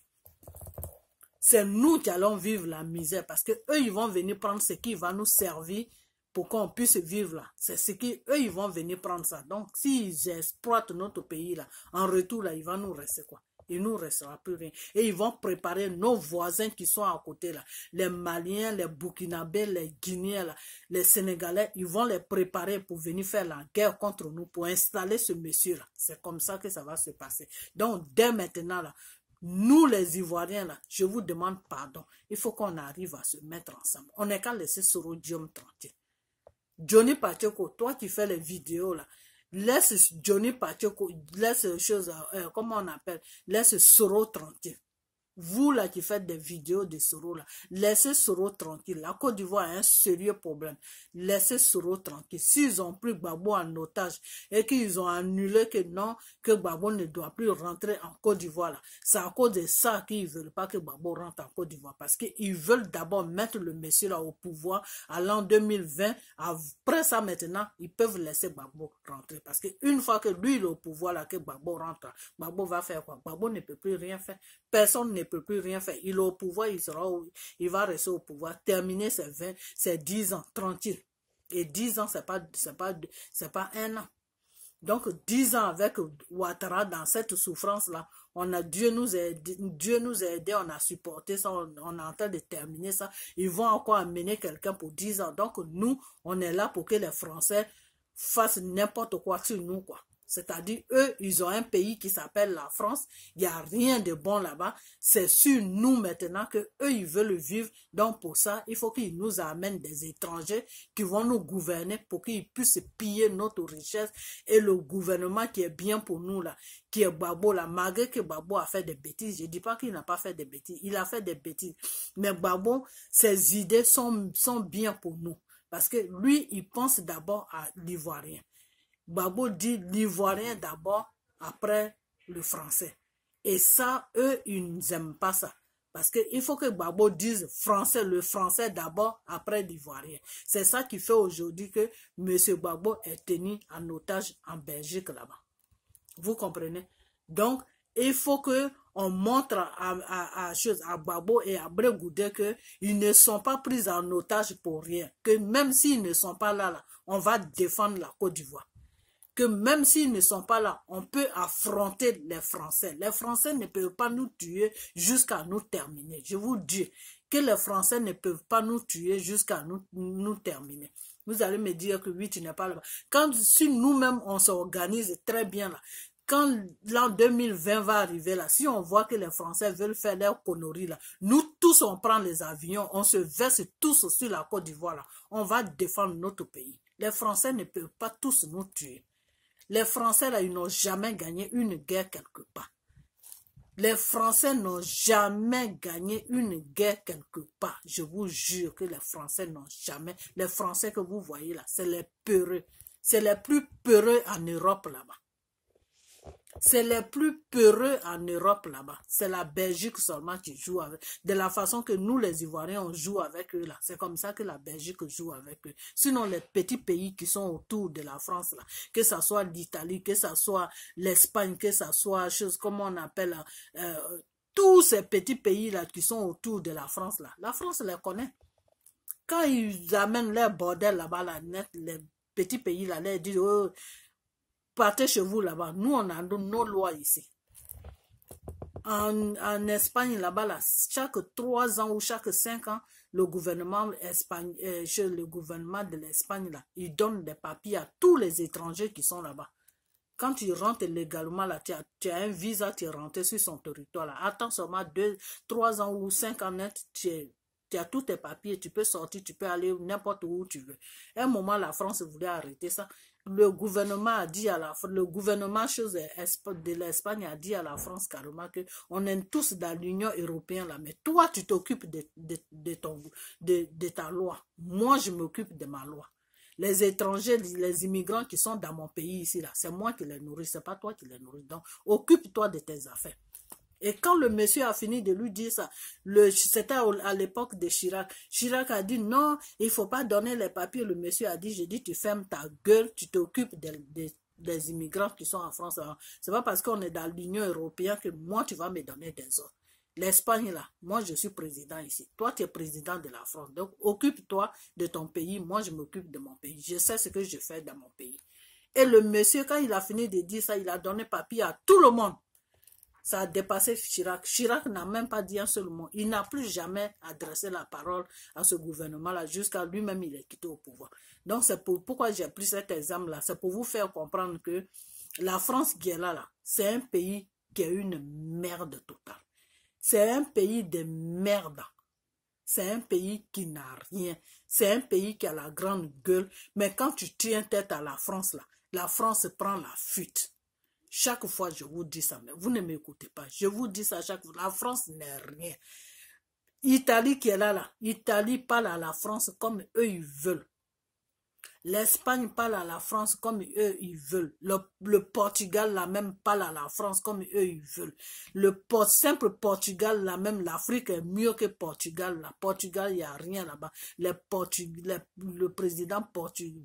C'est nous qui allons vivre la misère parce que eux ils vont venir prendre ce qui va nous servir pour qu'on puisse vivre là. C'est ce qui eux ils vont venir prendre ça. Donc s'ils exploitent notre pays là, en retour là, il va nous rester quoi? Il nous restera plus rien. Et ils vont préparer nos voisins qui sont à côté là, les Maliens, les Burkinabés, les Guinéens là, les Sénégalais, ils vont les préparer pour venir faire la guerre contre nous, pour installer ce monsieur là. C'est comme ça que ça va se passer. Donc dès maintenant là, nous les Ivoiriens là, je vous demande pardon. Il faut qu'on arrive à se mettre ensemble. On n'est qu'à laisser Soro Diom tranquille. Johnny Pacheco, toi qui fais les vidéos là, laisse Johnny Pacheco, laisse choses, comment on appelle, laisse Soro tranquille. Vous là qui faites des vidéos de Soro là, laissez Soro tranquille. La Côte d'Ivoire a un sérieux problème. Laissez Soro tranquille. S'ils ont pris Gbagbo en otage et qu'ils ont annulé que non, que Gbagbo ne doit plus rentrer en Côte d'Ivoire là, c'est à cause de ça qu'ils ne veulent pas que Gbagbo rentre en Côte d'Ivoire. Parce qu'ils veulent d'abord mettre le monsieur là au pouvoir à l'an 2020. Après ça maintenant, ils peuvent laisser Gbagbo rentrer. Parce qu'une fois que lui il est au pouvoir là, que Gbagbo rentre, Gbagbo va faire quoi? Gbagbo ne peut plus rien faire. Personne ne peut plus rien faire. Il est au pouvoir, il va rester au pouvoir, terminer ses 10 ans, tranquille. Et 10 ans, c'est pas un an. Donc, 10 ans avec Ouattara dans cette souffrance-là, Dieu nous a aidé, on a supporté ça, on est en train de terminer ça. Ils vont encore amener quelqu'un pour 10 ans. Donc, nous, on est là pour que les Français fassent n'importe quoi sur nous, quoi. C'est-à-dire, eux, ils ont un pays qui s'appelle la France. Il n'y a rien de bon là-bas. C'est sur nous maintenant que eux, ils veulent vivre. Donc, pour ça, il faut qu'ils nous amènent des étrangers qui vont nous gouverner pour qu'ils puissent piller notre richesse. Et le gouvernement qui est bien pour nous, là, qui est Gbagbo, là, malgré que Gbagbo a fait des bêtises. Je ne dis pas qu'il n'a pas fait des bêtises. Il a fait des bêtises. Mais Gbagbo, ses idées sont bien pour nous. Parce que lui, il pense d'abord à l'Ivoirien. Gbagbo dit l'Ivoirien d'abord, après le français. Et ça, eux, ils n'aiment pas ça. Parce qu'il faut que Gbagbo dise français, le français d'abord, après l'Ivoirien. C'est ça qui fait aujourd'hui que M. Gbagbo est tenu en otage en Belgique là-bas. Vous comprenez? Donc, il faut que on montre à Gbagbo et à Brégoudé qu'ils ne sont pas pris en otage pour rien. Que même s'ils ne sont pas là, on va défendre la Côte d'Ivoire. que même s'ils ne sont pas là, on peut affronter les Français. Les Français ne peuvent pas nous tuer jusqu'à nous terminer. Je vous dis que les Français ne peuvent pas nous tuer jusqu'à nous terminer. Vous allez me dire que oui, tu n'es pas là. Quand si nous-mêmes, on s'organise très bien là, quand l'an 2020 va arriver là, si on voit que les Français veulent faire leur conneries là, nous tous on prend les avions, on se verse tous sur la Côte d'Ivoire là, on va défendre notre pays. Les Français ne peuvent pas tous nous tuer. Les Français là, ils n'ont jamais gagné une guerre quelque part. Les Français n'ont jamais gagné une guerre quelque part. Je vous jure que les Français n'ont jamais. Les Français que vous voyez là, c'est les peureux. C'est les plus peureux en Europe là-bas. C'est les plus peureux en Europe là-bas. C'est la Belgique seulement qui joue avec. De la façon que nous les Ivoiriens, on joue avec eux là. C'est comme ça que la Belgique joue avec eux. Sinon les petits pays qui sont autour de la France là, que ça soit l'Italie, que ça soit l'Espagne, que ça soit chose comment on appelle tous ces petits pays là qui sont autour de la France là. La France les connaît. Quand ils amènent leur bordel là-bas là, net, les petits pays là, ils disent oh, partez chez vous là-bas. Nous, on a nos lois ici. En Espagne, là-bas, là, chaque 3 ans ou chaque 5 ans, le gouvernement de l'Espagne, là, il donne des papiers à tous les étrangers qui sont là-bas. Quand tu rentres légalement, là, tu as un visa, tu es rentré sur son territoire. Là. Attends seulement 3 ans ou 5 ans net, tu as tous tes papiers, tu peux sortir, tu peux aller n'importe où tu veux. À un moment, la France voulait arrêter ça. Le gouvernement a dit à le gouvernement de l'Espagne a dit à la France carrément que on est tous dans l'Union européenne là, mais toi tu t'occupes de ta loi. Moi je m'occupe de ma loi. Les étrangers, les immigrants qui sont dans mon pays ici là, c'est moi qui les nourris, c'est pas toi qui les nourris. Donc occupe-toi de tes affaires. Et quand le monsieur a fini de lui dire ça, c'était à l'époque de Chirac. Chirac a dit non, il ne faut pas donner les papiers. Le monsieur a dit, j'ai dit, tu fermes ta gueule, tu t'occupes des immigrants qui sont en France. C'est pas parce qu'on est dans l'Union européenne que moi, tu vas me donner des ordres. L'Espagne, là, moi, je suis président ici. Toi, tu es président de la France. Donc, occupe-toi de ton pays. Moi, je m'occupe de mon pays. Je sais ce que je fais dans mon pays. Et le monsieur, quand il a fini de dire ça, il a donné papier à tout le monde. Ça a dépassé Chirac. Chirac n'a même pas dit un seul mot. Il n'a plus jamais adressé la parole à ce gouvernement-là jusqu'à lui-même, il est quitté au pouvoir. Donc, c'est pourquoi j'ai pris cet exemple-là. C'est pour vous faire comprendre que la France qui est là, c'est un pays qui est une merde totale. C'est un pays de merde. C'est un pays qui n'a rien. C'est un pays qui a la grande gueule. Mais quand tu tiens tête à la France, là, la France prend la fuite. Chaque fois, je vous dis ça, mais vous ne m'écoutez pas. Je vous dis ça chaque fois. La France n'est rien. L'Italie qui est là, l'Italie parle à la France comme eux, ils veulent. L'Espagne parle à la France comme eux, ils veulent. Le Portugal, là même, parle à la France comme eux, ils veulent. Le simple Portugal, là même, l'Afrique est mieux que Portugal. Là. Portugal, il n'y a rien là-bas. Le président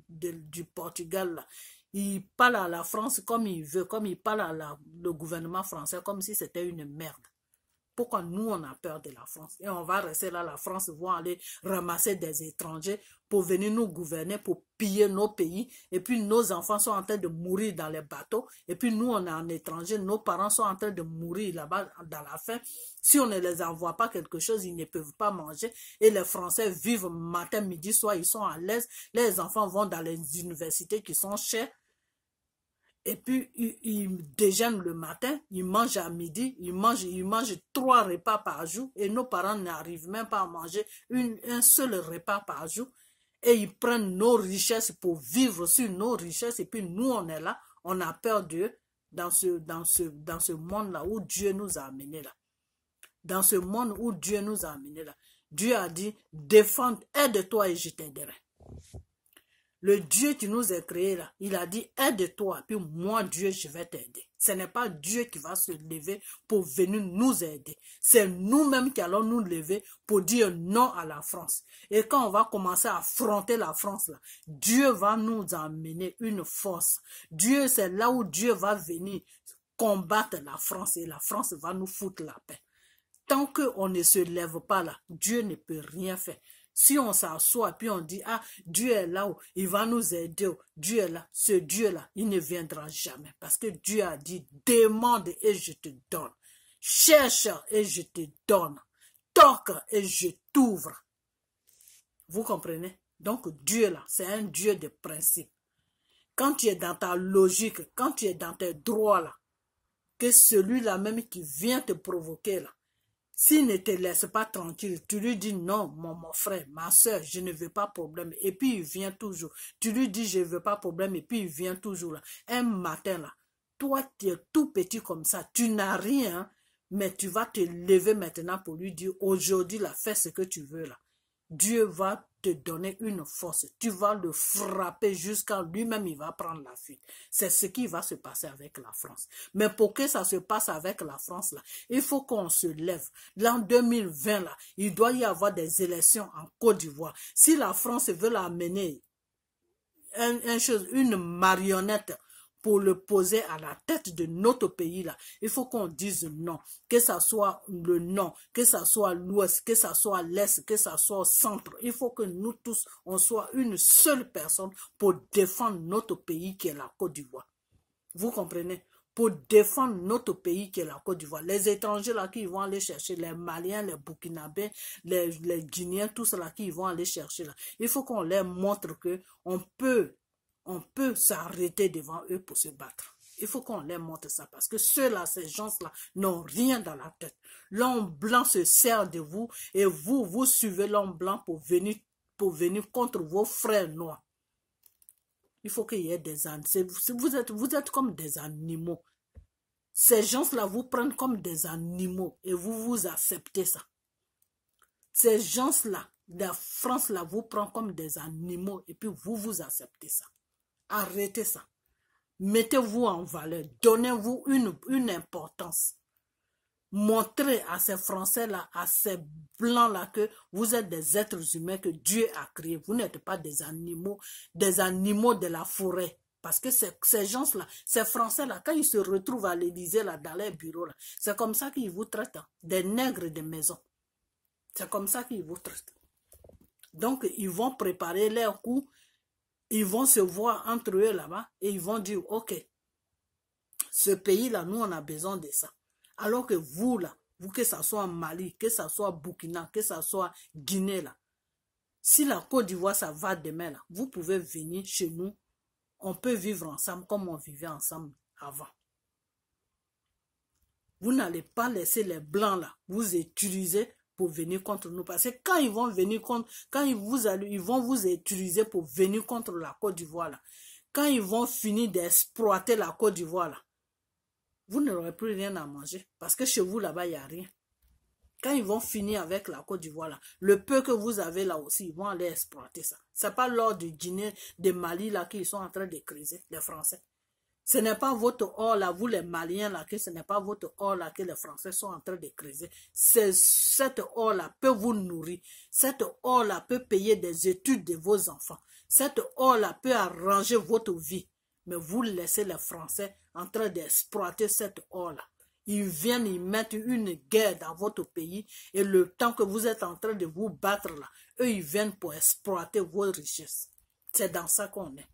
du Portugal, là, il parle à la France comme il veut, comme il parle à le gouvernement français, comme si c'était une merde. Pourquoi nous, on a peur de la France? Et on va rester là, la France va aller ramasser des étrangers pour venir nous gouverner, pour piller nos pays. Et puis, nos enfants sont en train de mourir dans les bateaux. Et puis, nous, on est en étranger. Nos parents sont en train de mourir là-bas dans la faim. Si on ne les envoie pas quelque chose, ils ne peuvent pas manger. Et les Français vivent matin, midi, soir. Ils sont à l'aise. Les enfants vont dans les universités qui sont chères. Et puis, ils déjeunent le matin, ils mangent à midi, ils mangent 3 repas par jour. Et nos parents n'arrivent même pas à manger un seul repas par jour. Et ils prennent nos richesses pour vivre sur nos richesses. Et puis, nous, on est là, on a peur d'eux dans ce monde-là où Dieu nous a amenés là. Dans ce monde où Dieu nous a amenés là. Dieu a dit, défends, aide-toi et je t'aiderai. Le Dieu qui nous a créés là, il a dit aide-toi, puis moi Dieu je vais t'aider. Ce n'est pas Dieu qui va se lever pour venir nous aider. C'est nous-mêmes qui allons nous lever pour dire non à la France. Et quand on va commencer à affronter la France là, Dieu va nous amener une force. Dieu, c'est là où Dieu va venir combattre la France et la France va nous foutre la paix. Tant qu'on ne se lève pas là, Dieu ne peut rien faire. Si on s'assoit puis on dit, ah, Dieu est là, il va nous aider, Dieu est là, ce Dieu-là, il ne viendra jamais. Parce que Dieu a dit, demande et je te donne. Cherche et je te donne. Toque et je t'ouvre. Vous comprenez? Donc Dieu là, c'est un Dieu de principe. Quand tu es dans ta logique, quand tu es dans tes droits là, que celui-là même qui vient te provoquer là, s'il ne te laisse pas tranquille, tu lui dis non, mon frère, ma soeur, je ne veux pas problème. Et puis il vient toujours. Tu lui dis je ne veux pas problème et puis il vient toujours là. Un matin là, toi tu es tout petit comme ça, tu n'as rien, mais tu vas te lever maintenant pour lui dire aujourd'hui là, fais ce que tu veux là. Dieu va te donner une force. Tu vas le frapper jusqu'à lui-même, il va prendre la fuite. C'est ce qui va se passer avec la France. Mais pour que ça se passe avec la France, là, il faut qu'on se lève. L'an 2020, là, il doit y avoir des élections en Côte d'Ivoire. Si la France veut l'amener une marionnette pour le poser à la tête de notre pays là, il faut qu'on dise non, que ça soit le nord, que ça soit l'ouest, que ça soit l'est, que ça soit au centre. Il faut que nous tous, on soit une seule personne pour défendre notre pays qui est la Côte d'Ivoire. Vous comprenez? Pour défendre notre pays qui est la Côte d'Ivoire. Les étrangers là qui vont aller chercher, les Maliens, les Burkinabés, les Guinéens, tous ceux là qui vont aller chercher là. Il faut qu'on leur montre que on peut s'arrêter devant eux pour se battre. Il faut qu'on leur montre ça parce que ceux-là, ces gens-là, n'ont rien dans la tête. L'homme blanc se sert de vous et vous suivez l'homme blanc pour venir contre vos frères noirs. Il faut qu'il y ait des animaux. Vous êtes comme des animaux. Ces gens-là vous prennent comme des animaux et vous acceptez ça. Ces gens-là, la France-là, vous prend comme des animaux et puis vous acceptez ça. Arrêtez ça. Mettez-vous en valeur. Donnez-vous une importance. Montrez à ces Français-là, à ces Blancs-là que vous êtes des êtres humains que Dieu a créés. Vous n'êtes pas des animaux de la forêt. Parce que ces gens-là, ces Français-là, quand ils se retrouvent à l'Élysée, là, dans les bureaux, c'est comme ça qu'ils vous traitent. Hein, des nègres de maison. C'est comme ça qu'ils vous traitent. Donc, ils vont préparer leur coup. Ils vont se voir entre eux là-bas et ils vont dire, ok, ce pays-là, nous, on a besoin de ça. Alors que vous, là, vous, que ça soit Mali, que ça soit Burkina, que ça soit Guinée, là, si la Côte d'Ivoire, ça va demain, là, vous pouvez venir chez nous. On peut vivre ensemble comme on vivait ensemble avant. Vous n'allez pas laisser les Blancs, là, vous utiliser pour venir contre nous. Parce que quand ils vont venir contre, ils vont vous utiliser pour venir contre la Côte d'Ivoire, là. Quand ils vont finir d'exploiter la Côte d'Ivoire, là, vous n'aurez plus rien à manger. Parce que chez vous, là-bas, il n'y a rien. Quand ils vont finir avec la Côte d'Ivoire, là, le peu que vous avez là aussi, ils vont aller exploiter ça. Ce n'est pas l'or de Guinée, de Mali, là, qu'ils sont en train de creuser, les Français. Ce n'est pas votre or là, vous les Maliens là, que ce n'est pas votre or là que les Français sont en train de creuser. Cet or là peut vous nourrir. Cet or là peut payer des études de vos enfants. Cet or là peut arranger votre vie. Mais vous laissez les Français en train d'exploiter cet or là. Ils viennent, ils mettent une guerre dans votre pays et le temps que vous êtes en train de vous battre là, eux ils viennent pour exploiter vos richesses. C'est dans ça qu'on est.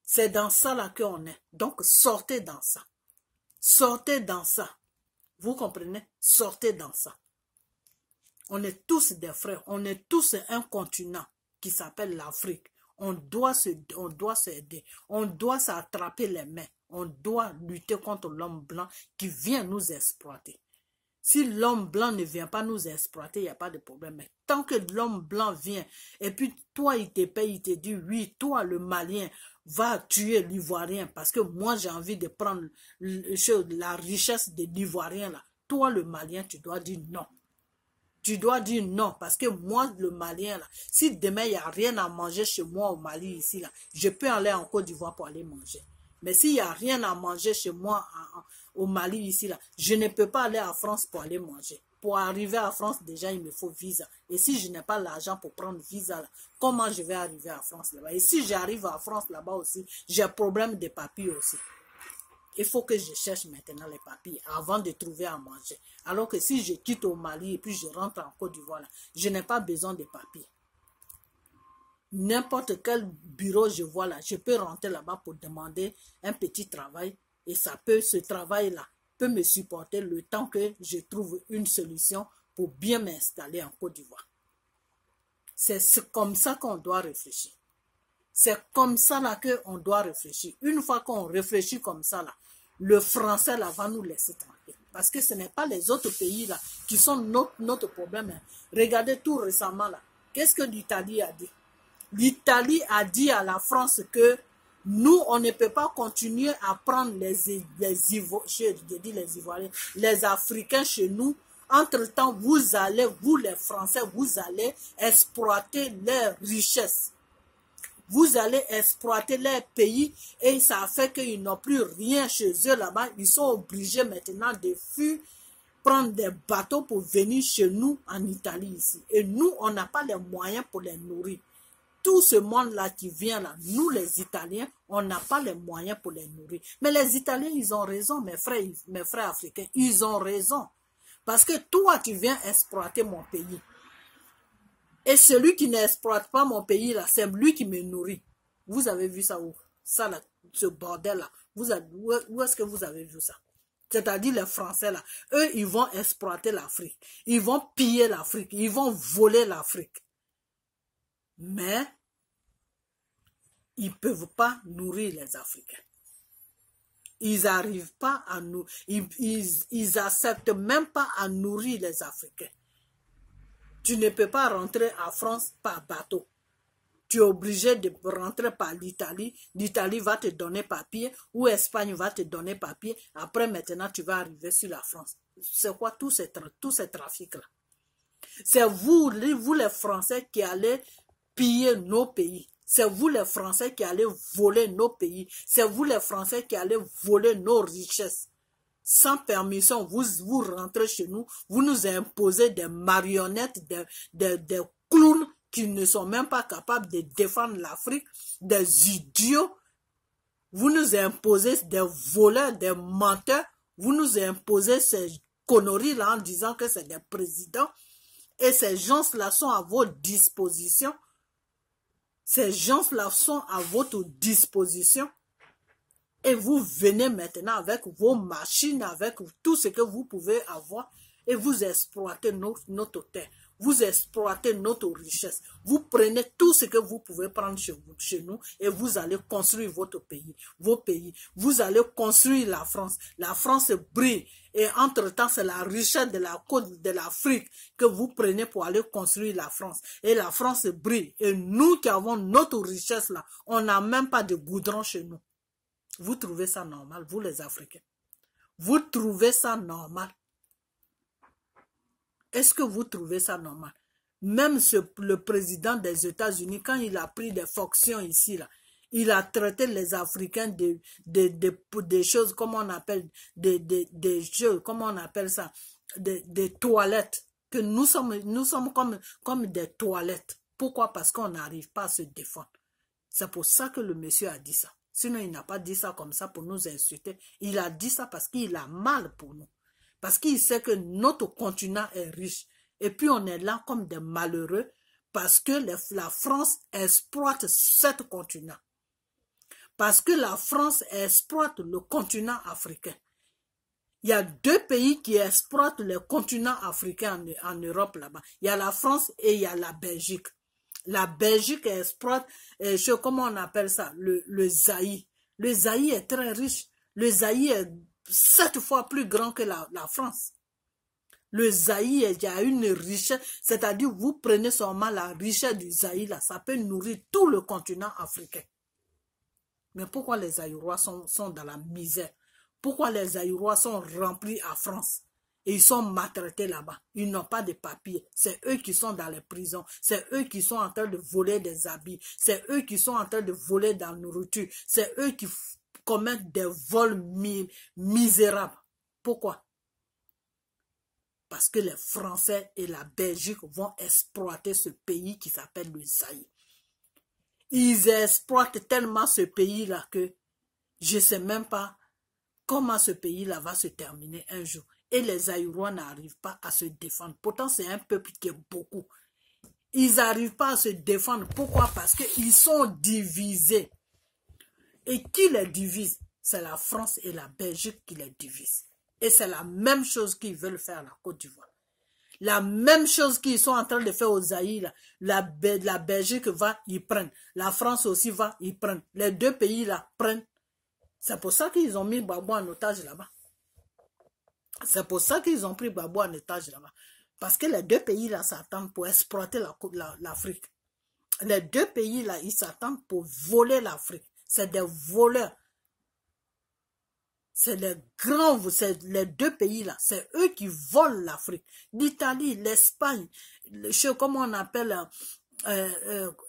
C'est dans ça là qu'on est. Donc, sortez dans ça. Sortez dans ça. Vous comprenez? Sortez dans ça. On est tous des frères. On est tous un continent qui s'appelle l'Afrique. On doit s'aider. On doit s'attraper les mains. On doit lutter contre l'homme blanc qui vient nous exploiter. Si l'homme blanc ne vient pas nous exploiter, il n'y a pas de problème. Mais tant que l'homme blanc vient, et puis toi, il te paye, il te dit, oui, toi, le Malien, va tuer l'Ivoirien, parce que moi, j'ai envie de prendre la richesse de l'Ivoirien, là. Toi, le Malien, tu dois dire non. Tu dois dire non, parce que moi, le Malien, là, si demain, il n'y a rien à manger chez moi au Mali, ici, là, je peux aller en Côte d'Ivoire pour aller manger. Mais s'il n'y a rien à manger chez moi au Mali, ici, là, je ne peux pas aller en France pour aller manger. Pour arriver à France, déjà, il me faut visa. Et si je n'ai pas l'argent pour prendre visa, là, comment je vais arriver à France là-bas? Et si j'arrive à France là-bas aussi, j'ai problème de papiers aussi. Il faut que je cherche maintenant les papiers avant de trouver à manger. Alors que si je quitte au Mali et puis je rentre en Côte d'Ivoire, je n'ai pas besoin de papiers. N'importe quel bureau je vois là, je peux rentrer là-bas pour demander un petit travail et ce travail-là peut me supporter le temps que je trouve une solution pour bien m'installer en Côte d'Ivoire. C'est comme ça qu'on doit réfléchir. C'est comme ça là qu'on doit réfléchir. Une fois qu'on réfléchit comme ça là, le français là va nous laisser tranquille. Parce que ce n'est pas les autres pays là qui sont notre problème. Regardez tout récemment là. Qu'est-ce que l'Italie a dit? L'Italie a dit à la France que nous, on ne peut pas continuer à prendre les Ivoiriens, les Africains chez nous. Entre-temps, vous les Français, vous allez exploiter leurs richesses. Vous allez exploiter leur pays et ça fait qu'ils n'ont plus rien chez eux là-bas. Ils sont obligés maintenant de fuir, prendre des bateaux pour venir chez nous en Italie ici. Et nous, on n'a pas les moyens pour les nourrir. Tout ce monde-là qui vient là, nous les Italiens, on n'a pas les moyens pour les nourrir. Mais les Italiens, ils ont raison, mes frères africains, ils ont raison. Parce que toi, tu viens exploiter mon pays. Et celui qui n'exploite pas mon pays, là, c'est lui qui me nourrit. Vous avez vu ça où? Ça, là, ce bordel-là. Où est-ce que vous avez vu ça? C'est-à-dire les Français, là. Eux, ils vont exploiter l'Afrique. Ils vont piller l'Afrique. Ils vont voler l'Afrique. Mais, ils ne peuvent pas nourrir les Africains. Ils n'arrivent pas à nous. Ils acceptent même pas à nourrir les Africains. Tu ne peux pas rentrer en France par bateau. Tu es obligé de rentrer par l'Italie. L'Italie va te donner papier ou Espagne va te donner papier. Après, maintenant, tu vas arriver sur la France. C'est quoi tous ces trafics-là? C'est vous les Français qui allez piller nos pays. C'est vous les Français qui allez voler nos pays. C'est vous les Français qui allez voler nos richesses. Sans permission, vous rentrez chez nous, vous nous imposez des marionnettes, des clowns qui ne sont même pas capables de défendre l'Afrique, des idiots. Vous nous imposez des voleurs, des menteurs. Vous nous imposez ces conneries-là en disant que c'est des présidents. Et ces gens-là sont à votre disposition. Ces gens-là sont à votre disposition. Et vous venez maintenant avec vos machines, avec tout ce que vous pouvez avoir et vous exploitez notre terre. Vous exploitez notre richesse. Vous prenez tout ce que vous pouvez prendre chez nous et vous allez construire votre pays, vos pays. Vous allez construire la France. La France brille. Et entre-temps, c'est la richesse de la côte de l'Afrique que vous prenez pour aller construire la France. Et la France brille. Et nous qui avons notre richesse là, on n'a même pas de goudron chez nous. Vous trouvez ça normal, vous les Africains? Vous trouvez ça normal? Est-ce que vous trouvez ça normal? Même le président des États-Unis, quand il a pris des fonctions ici, là, il a traité les Africains des choses, comment on appelle, des jeux, comment on appelle ça, des toilettes, que nous sommes comme des toilettes. Pourquoi? Parce qu'on n'arrive pas à se défendre. C'est pour ça que le monsieur a dit ça. Sinon, il n'a pas dit ça comme ça pour nous insulter. Il a dit ça parce qu'il a mal pour nous. Parce qu'il sait que notre continent est riche. Et puis, on est là comme des malheureux parce que la France exploite ce continent. Parce que la France exploite le continent africain. Il y a deux pays qui exploitent le continent africain en Europe là-bas. Il y a la France et il y a la Belgique. La Belgique exploite, comment on appelle ça, le Zaïre. Le Zaïre est très riche. Le Zaïre est 7 fois plus grand que la France. Le Zaïre, il y a une richesse, c'est-à-dire vous prenez seulement la richesse du Zaïre, là, ça peut nourrir tout le continent africain. Mais pourquoi les Zaïrois sont dans la misère? Pourquoi les Zaïrois sont remplis à France? Et ils sont maltraités là-bas. Ils n'ont pas de papiers. C'est eux qui sont dans les prisons. C'est eux qui sont en train de voler des habits. C'est eux qui sont en train de voler de la nourriture. C'est eux qui commettent des vols misérables. Pourquoi? Parce que les Français et la Belgique vont exploiter ce pays qui s'appelle le Zaïre. Ils exploitent tellement ce pays-là que je ne sais même pas comment ce pays-là va se terminer un jour. Et les Zaïrois n'arrivent pas à se défendre. Pourtant, c'est un peuple qui est beaucoup. Ils n'arrivent pas à se défendre. Pourquoi? Parce qu'ils sont divisés. Et qui les divise? C'est la France et la Belgique qui les divisent. Et c'est la même chose qu'ils veulent faire à la Côte d'Ivoire. La même chose qu'ils sont en train de faire aux Zaïre, la Belgique va, ils prennent. La France aussi va, ils prennent. Les deux pays là prennent. C'est pour ça qu'ils ont mis Gbagbo en otage là-bas. C'est pour ça qu'ils ont pris Gbagbo en otage là-bas. Parce que les deux pays là s'attendent pour exploiter l'Afrique. Les deux pays là, ils s'attendent pour voler l'Afrique. C'est des voleurs. C'est les grands, c'est les deux pays là, c'est eux qui volent l'Afrique. L'Italie, l'Espagne, comment on appelle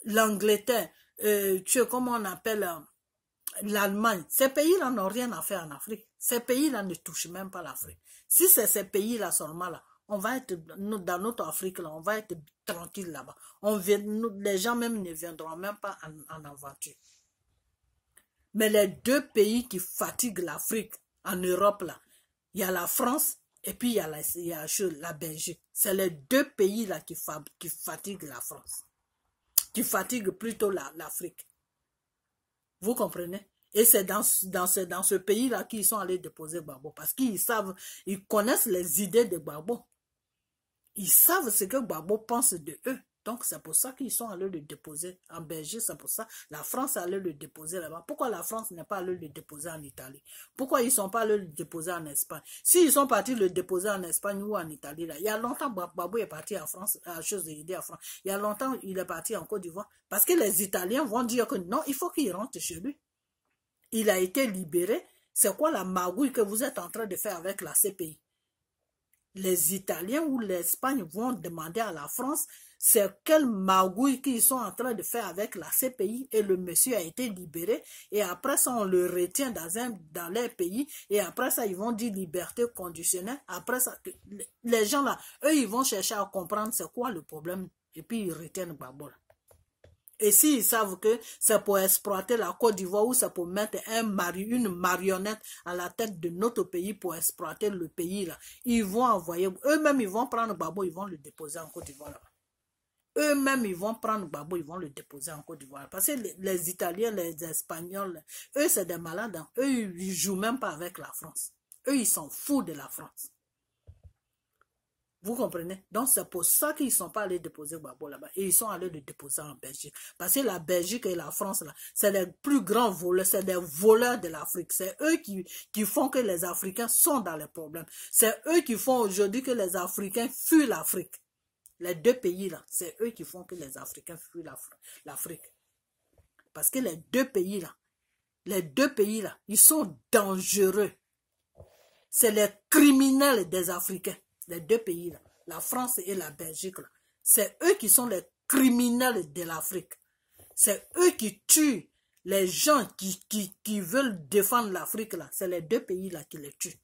l'Angleterre, comment on appelle l'Allemagne. Ces pays-là n'ont rien à faire en Afrique. Ces pays-là ne touchent même pas l'Afrique. Si c'est ces pays-là seulement là, on va être dans notre Afrique là, on va être tranquille là-bas. Les gens même ne viendront même pas en aventure. Mais les deux pays qui fatiguent l'Afrique en Europe, là, il y a la France et puis il y a la Belgique. C'est les deux pays là qui fatiguent la France. Qui fatiguent plutôt l'Afrique. Vous comprenez? Et c'est dans ce pays-là qu'ils sont allés déposer Gbagbo. Parce qu'ils savent, ils connaissent les idées de Gbagbo. Ils savent ce que Gbagbo pense de eux. Donc, c'est pour ça qu'ils sont allés le déposer en Belgique. C'est pour ça que la France est allée le déposer là-bas. Pourquoi la France n'est pas allée le déposer en Italie? Pourquoi ils ne sont pas allés le déposer en Espagne? S'ils sont partis le déposer en Espagne ou en Italie, là, il y a longtemps, Gbagbo est parti en France, à chose d'aider en France. Il y a longtemps, il est parti en Côte d'Ivoire. Parce que les Italiens vont dire que non, il faut qu'il rentre chez lui. Il a été libéré. C'est quoi la magouille que vous êtes en train de faire avec la CPI? Les Italiens ou l'Espagne vont demander à la France c'est quelle magouille qu'ils sont en train de faire avec la CPI et le monsieur a été libéré et après ça on le retient dans leur pays et après ça ils vont dire liberté conditionnelle. Après ça, les gens là, eux ils vont chercher à comprendre c'est quoi le problème et puis ils retiennent Gbagbo. Et s'ils savent que c'est pour exploiter la Côte d'Ivoire ou c'est pour mettre une marionnette à la tête de notre pays pour exploiter le pays là, ils vont envoyer, eux-mêmes ils vont prendre Gbagbo, ils vont le déposer en Côte d'Ivoire là-bas. Eux-mêmes ils vont prendre Gbagbo, ils vont le déposer en Côte d'Ivoire. Parce que les Italiens, les Espagnols, eux c'est des malades, hein. Eux ils jouent même pas avec la France. Eux ils s'en foutent de la France. Vous comprenez? Donc, c'est pour ça qu'ils ne sont pas allés déposer Gbagbo là-bas. Et ils sont allés le déposer en Belgique. Parce que la Belgique et la France, là, c'est les plus grands voleurs. C'est des voleurs de l'Afrique. C'est eux qui font que les Africains sont dans les problèmes. C'est eux qui font aujourd'hui que les Africains fuient l'Afrique. Les deux pays, là, c'est eux qui font que les Africains fuient l'Afrique. Parce que les deux pays, là, ils sont dangereux. C'est les criminels des Africains. Les deux pays, là, la France et la Belgique, c'est eux qui sont les criminels de l'Afrique. C'est eux qui tuent les gens qui veulent défendre l'Afrique. C'est les deux pays là qui les tuent.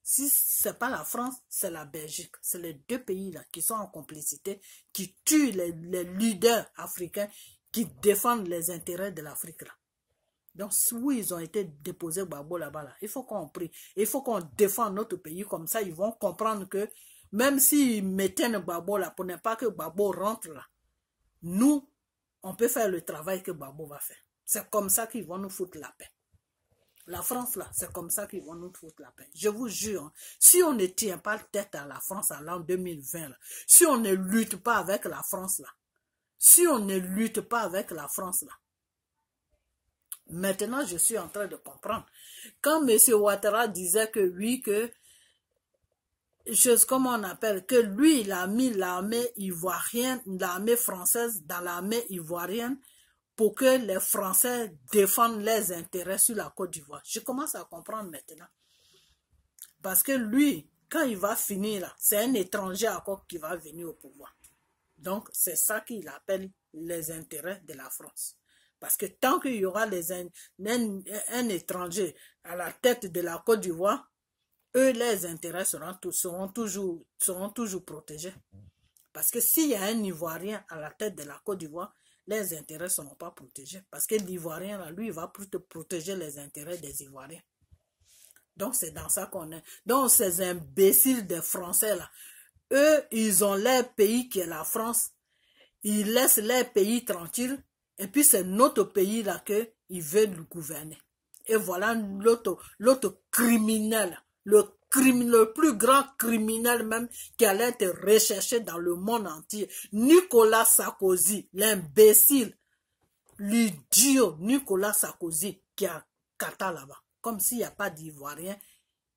Si ce n'est pas la France, c'est la Belgique. C'est les deux pays là qui sont en complicité, qui tuent les leaders africains qui défendent les intérêts de l'Afrique. Donc, oui, ils ont été déposés Gbagbo là-bas. Là. Il faut qu'on prie. Il faut qu'on défende notre pays. Comme ça, ils vont comprendre que même s'ils mettaient Gbagbo là, pour ne pas que Gbagbo rentre là, nous, on peut faire le travail que Gbagbo va faire. C'est comme ça qu'ils vont nous foutre la paix. La France là, c'est comme ça qu'ils vont nous foutre la paix. Je vous jure, hein, si on ne tient pas tête à la France à l'an 2020, là, si on ne lutte pas avec la France là, si on ne lutte pas avec la France là, maintenant, je suis en train de comprendre. Quand M. Ouattara disait que oui, comment on appelle, que lui, il a mis l'armée ivoirienne, l'armée française dans l'armée ivoirienne pour que les Français défendent leurs intérêts sur la Côte d'Ivoire. Je commence à comprendre maintenant. Parce que lui, quand il va finir là, c'est un étranger encore qui va venir au pouvoir. Donc, c'est ça qu'il appelle les intérêts de la France. Parce que tant qu'il y aura un étranger à la tête de la Côte d'Ivoire, eux, les intérêts seront toujours protégés. Parce que s'il y a un Ivoirien à la tête de la Côte d'Ivoire, les intérêts ne seront pas protégés. Parce que l'Ivoirien, là, lui, il va plutôt protéger les intérêts des Ivoiriens. Donc, c'est dans ça qu'on est. Donc, ces imbéciles des Français, là, eux, ils ont leur pays qui est la France. Ils laissent leur pays tranquille et puis c'est notre pays là qu'ils veulent gouverner. Et voilà l'autre criminel, le plus grand criminel même qui allait être recherché dans le monde entier. Nicolas Sarkozy, l'imbécile, l'idiot Nicolas Sarkozy qui a Qatar là-bas. Comme s'il n'y a pas d'Ivoirien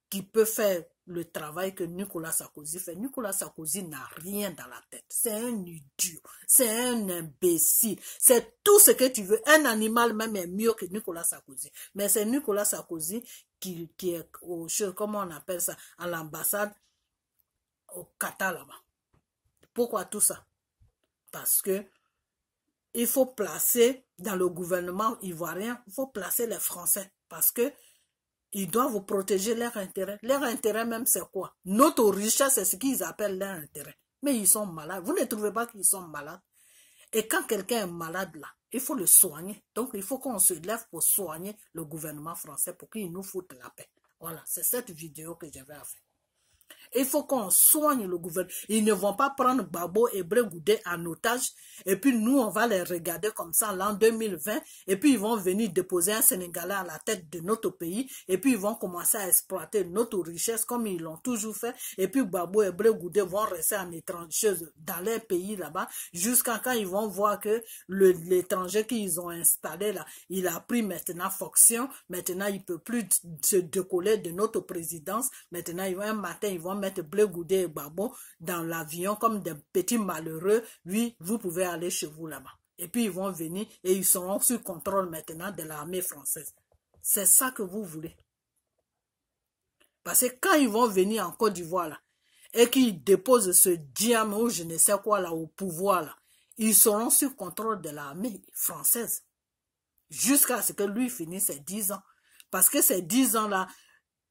qui peut faire le travail que Nicolas Sarkozy fait. Nicolas Sarkozy n'a rien dans la tête. C'est un idiot. C'est un imbécile. C'est tout ce que tu veux. Un animal même est mieux que Nicolas Sarkozy. Mais c'est Nicolas Sarkozy qui est au, comment on appelle ça, à l'ambassade au Qatar là-bas. Pourquoi tout ça? Parce que il faut placer dans le gouvernement ivoirien, il faut placer les Français. Parce que ils doivent protéger leurs intérêts. Leur intérêt même, c'est quoi? Notre richesse, c'est ce qu'ils appellent leur intérêt. Mais ils sont malades. Vous ne trouvez pas qu'ils sont malades? Et quand quelqu'un est malade là, il faut le soigner. Donc, il faut qu'on se lève pour soigner le gouvernement français pour qu'il nous foute la paix. Voilà, c'est cette vidéo que j'avais à faire. Il faut qu'on soigne le gouvernement. Ils ne vont pas prendre Gbagbo et Blé Goudé en otage. Et puis nous, on va les regarder comme ça l'an 2020. Et puis ils vont venir déposer un Sénégalais à la tête de notre pays. Et puis ils vont commencer à exploiter notre richesse comme ils l'ont toujours fait. Et puis Gbagbo et Blé Goudé vont rester en étranger dans leur pays là-bas. Jusqu'à quand ils vont voir que l'étranger qu'ils ont installé là, il a pris maintenant fonction. Maintenant, il ne peut plus se décoller de notre présidence. Maintenant, un matin, ils vont mettre Blé Goudé et Gbagbo dans l'avion comme des petits malheureux. Oui, vous pouvez aller chez vous là-bas. Et puis ils vont venir et ils seront sous contrôle maintenant de l'armée française. C'est ça que vous voulez. Parce que quand ils vont venir en Côte d'Ivoire là, et qu'ils déposent ce diamant ou je ne sais quoi là au pouvoir là, ils seront sous contrôle de l'armée française. Jusqu'à ce que lui finisse ses 10 ans. Parce que ces 10 ans là,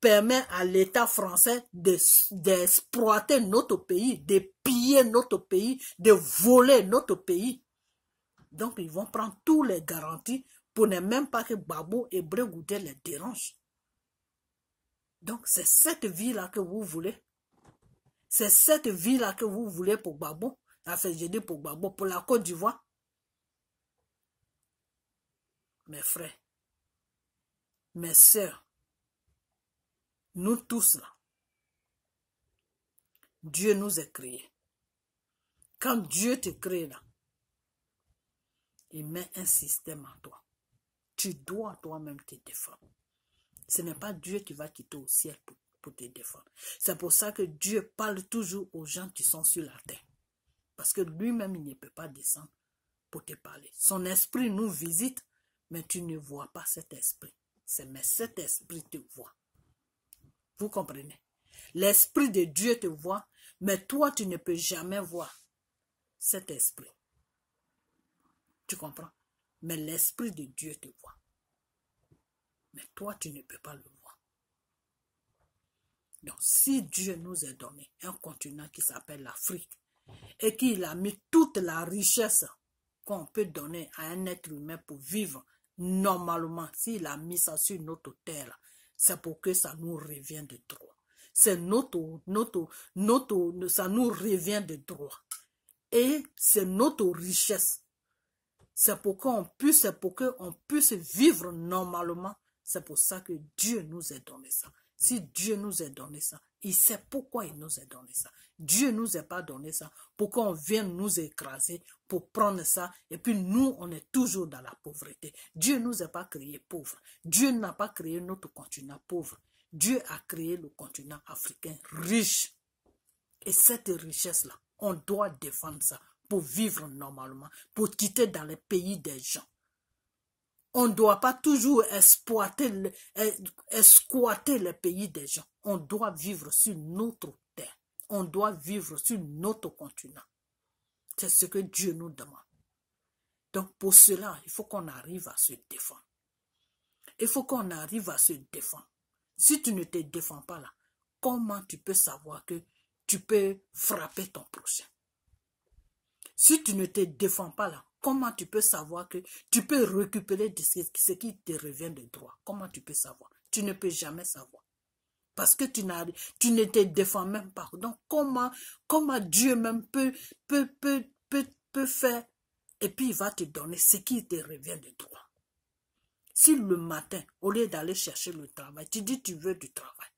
permet à l'État français d'exploiter notre pays, de piller notre pays, de voler notre pays. Donc, ils vont prendre toutes les garanties pour ne même pas que Gbagbo et Blé Goudé les dérangent. Donc, c'est cette vie-là que vous voulez. C'est cette vie-là que vous voulez pour Gbagbo. Enfin, je dis pour Gbagbo, pour la Côte d'Ivoire. Mes frères, mes sœurs, nous tous là, Dieu nous a créés. Quand Dieu te crée là, il met un système en toi. Tu dois toi-même te défendre. Ce n'est pas Dieu qui va quitter au ciel pour te défendre. C'est pour ça que Dieu parle toujours aux gens qui sont sur la terre. Parce que lui-même, il ne peut pas descendre pour te parler. Son esprit nous visite, mais tu ne vois pas cet esprit. Mais cet esprit te voit. Vous comprenez? L'esprit de Dieu te voit, mais toi, tu ne peux jamais voir cet esprit. Tu comprends? Mais l'esprit de Dieu te voit. Mais toi, tu ne peux pas le voir. Donc, si Dieu nous a donné un continent qui s'appelle l'Afrique et qu'il a mis toute la richesse qu'on peut donner à un être humain pour vivre normalement, s'il a mis ça sur notre terre, c'est pour que ça nous revienne de droit. C'est ça nous revient de droit. Et c'est notre richesse. C'est pour qu'on puisse vivre normalement. C'est pour ça que Dieu nous a donné ça. Si Dieu nous a donné ça, il sait pourquoi il nous a donné ça. Dieu ne nous a pas donné ça pour qu'on vienne nous écraser, pour prendre ça. Et puis nous, on est toujours dans la pauvreté. Dieu ne nous a pas créés pauvres. Dieu n'a pas créé notre continent pauvre. Dieu a créé le continent africain riche. Et cette richesse-là, on doit défendre ça pour vivre normalement, pour quitter dans les pays des gens. On ne doit pas toujours squatter les pays des gens. On doit vivre sur notre terre. On doit vivre sur notre continent. C'est ce que Dieu nous demande. Donc pour cela, il faut qu'on arrive à se défendre. Il faut qu'on arrive à se défendre. Si tu ne te défends pas là, comment tu peux savoir que tu peux frapper ton prochain? Si tu ne te défends pas là, comment tu peux savoir que tu peux récupérer de ce qui te revient de droit? Comment tu peux savoir? Tu ne peux jamais savoir. Parce que tu ne te défends même pas. Donc comment Dieu même peut peux faire et puis il va te donner ce qui te revient de droit. Si le matin, au lieu d'aller chercher le travail, tu dis tu veux du travail,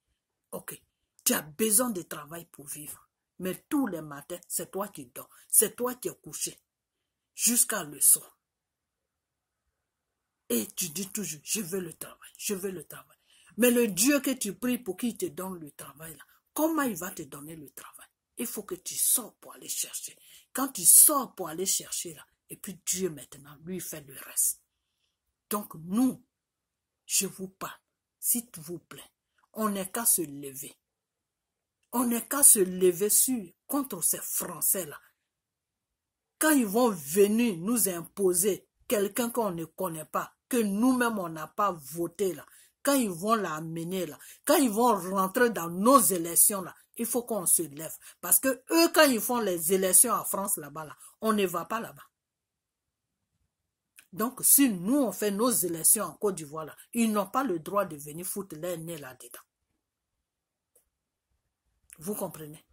ok, tu as besoin de travail pour vivre, mais tous les matins, c'est toi qui dors, c'est toi qui es couché, jusqu'à le soir. Et tu dis toujours, je veux le travail, je veux le travail. Mais le Dieu que tu pries pour qu'il te donne le travail, là, comment il va te donner le travail? Il faut que tu sors pour aller chercher. Quand tu sors pour aller chercher, là, et puis Dieu maintenant, lui, fait le reste. Donc nous, je vous parle, s'il vous plaît, on n'est qu'à se lever. On n'est qu'à se lever contre ces Français-là. Quand ils vont venir nous imposer quelqu'un qu'on ne connaît pas, que nous-mêmes on n'a pas voté là, quand ils vont l'amener là, quand ils vont rentrer dans nos élections là, il faut qu'on se lève. Parce que eux, quand ils font les élections en France là-bas, là, on ne va pas là-bas. Donc, si nous, on fait nos élections en Côte d'Ivoire, là, ils n'ont pas le droit de venir foutre leur nez là-dedans. Vous comprenez?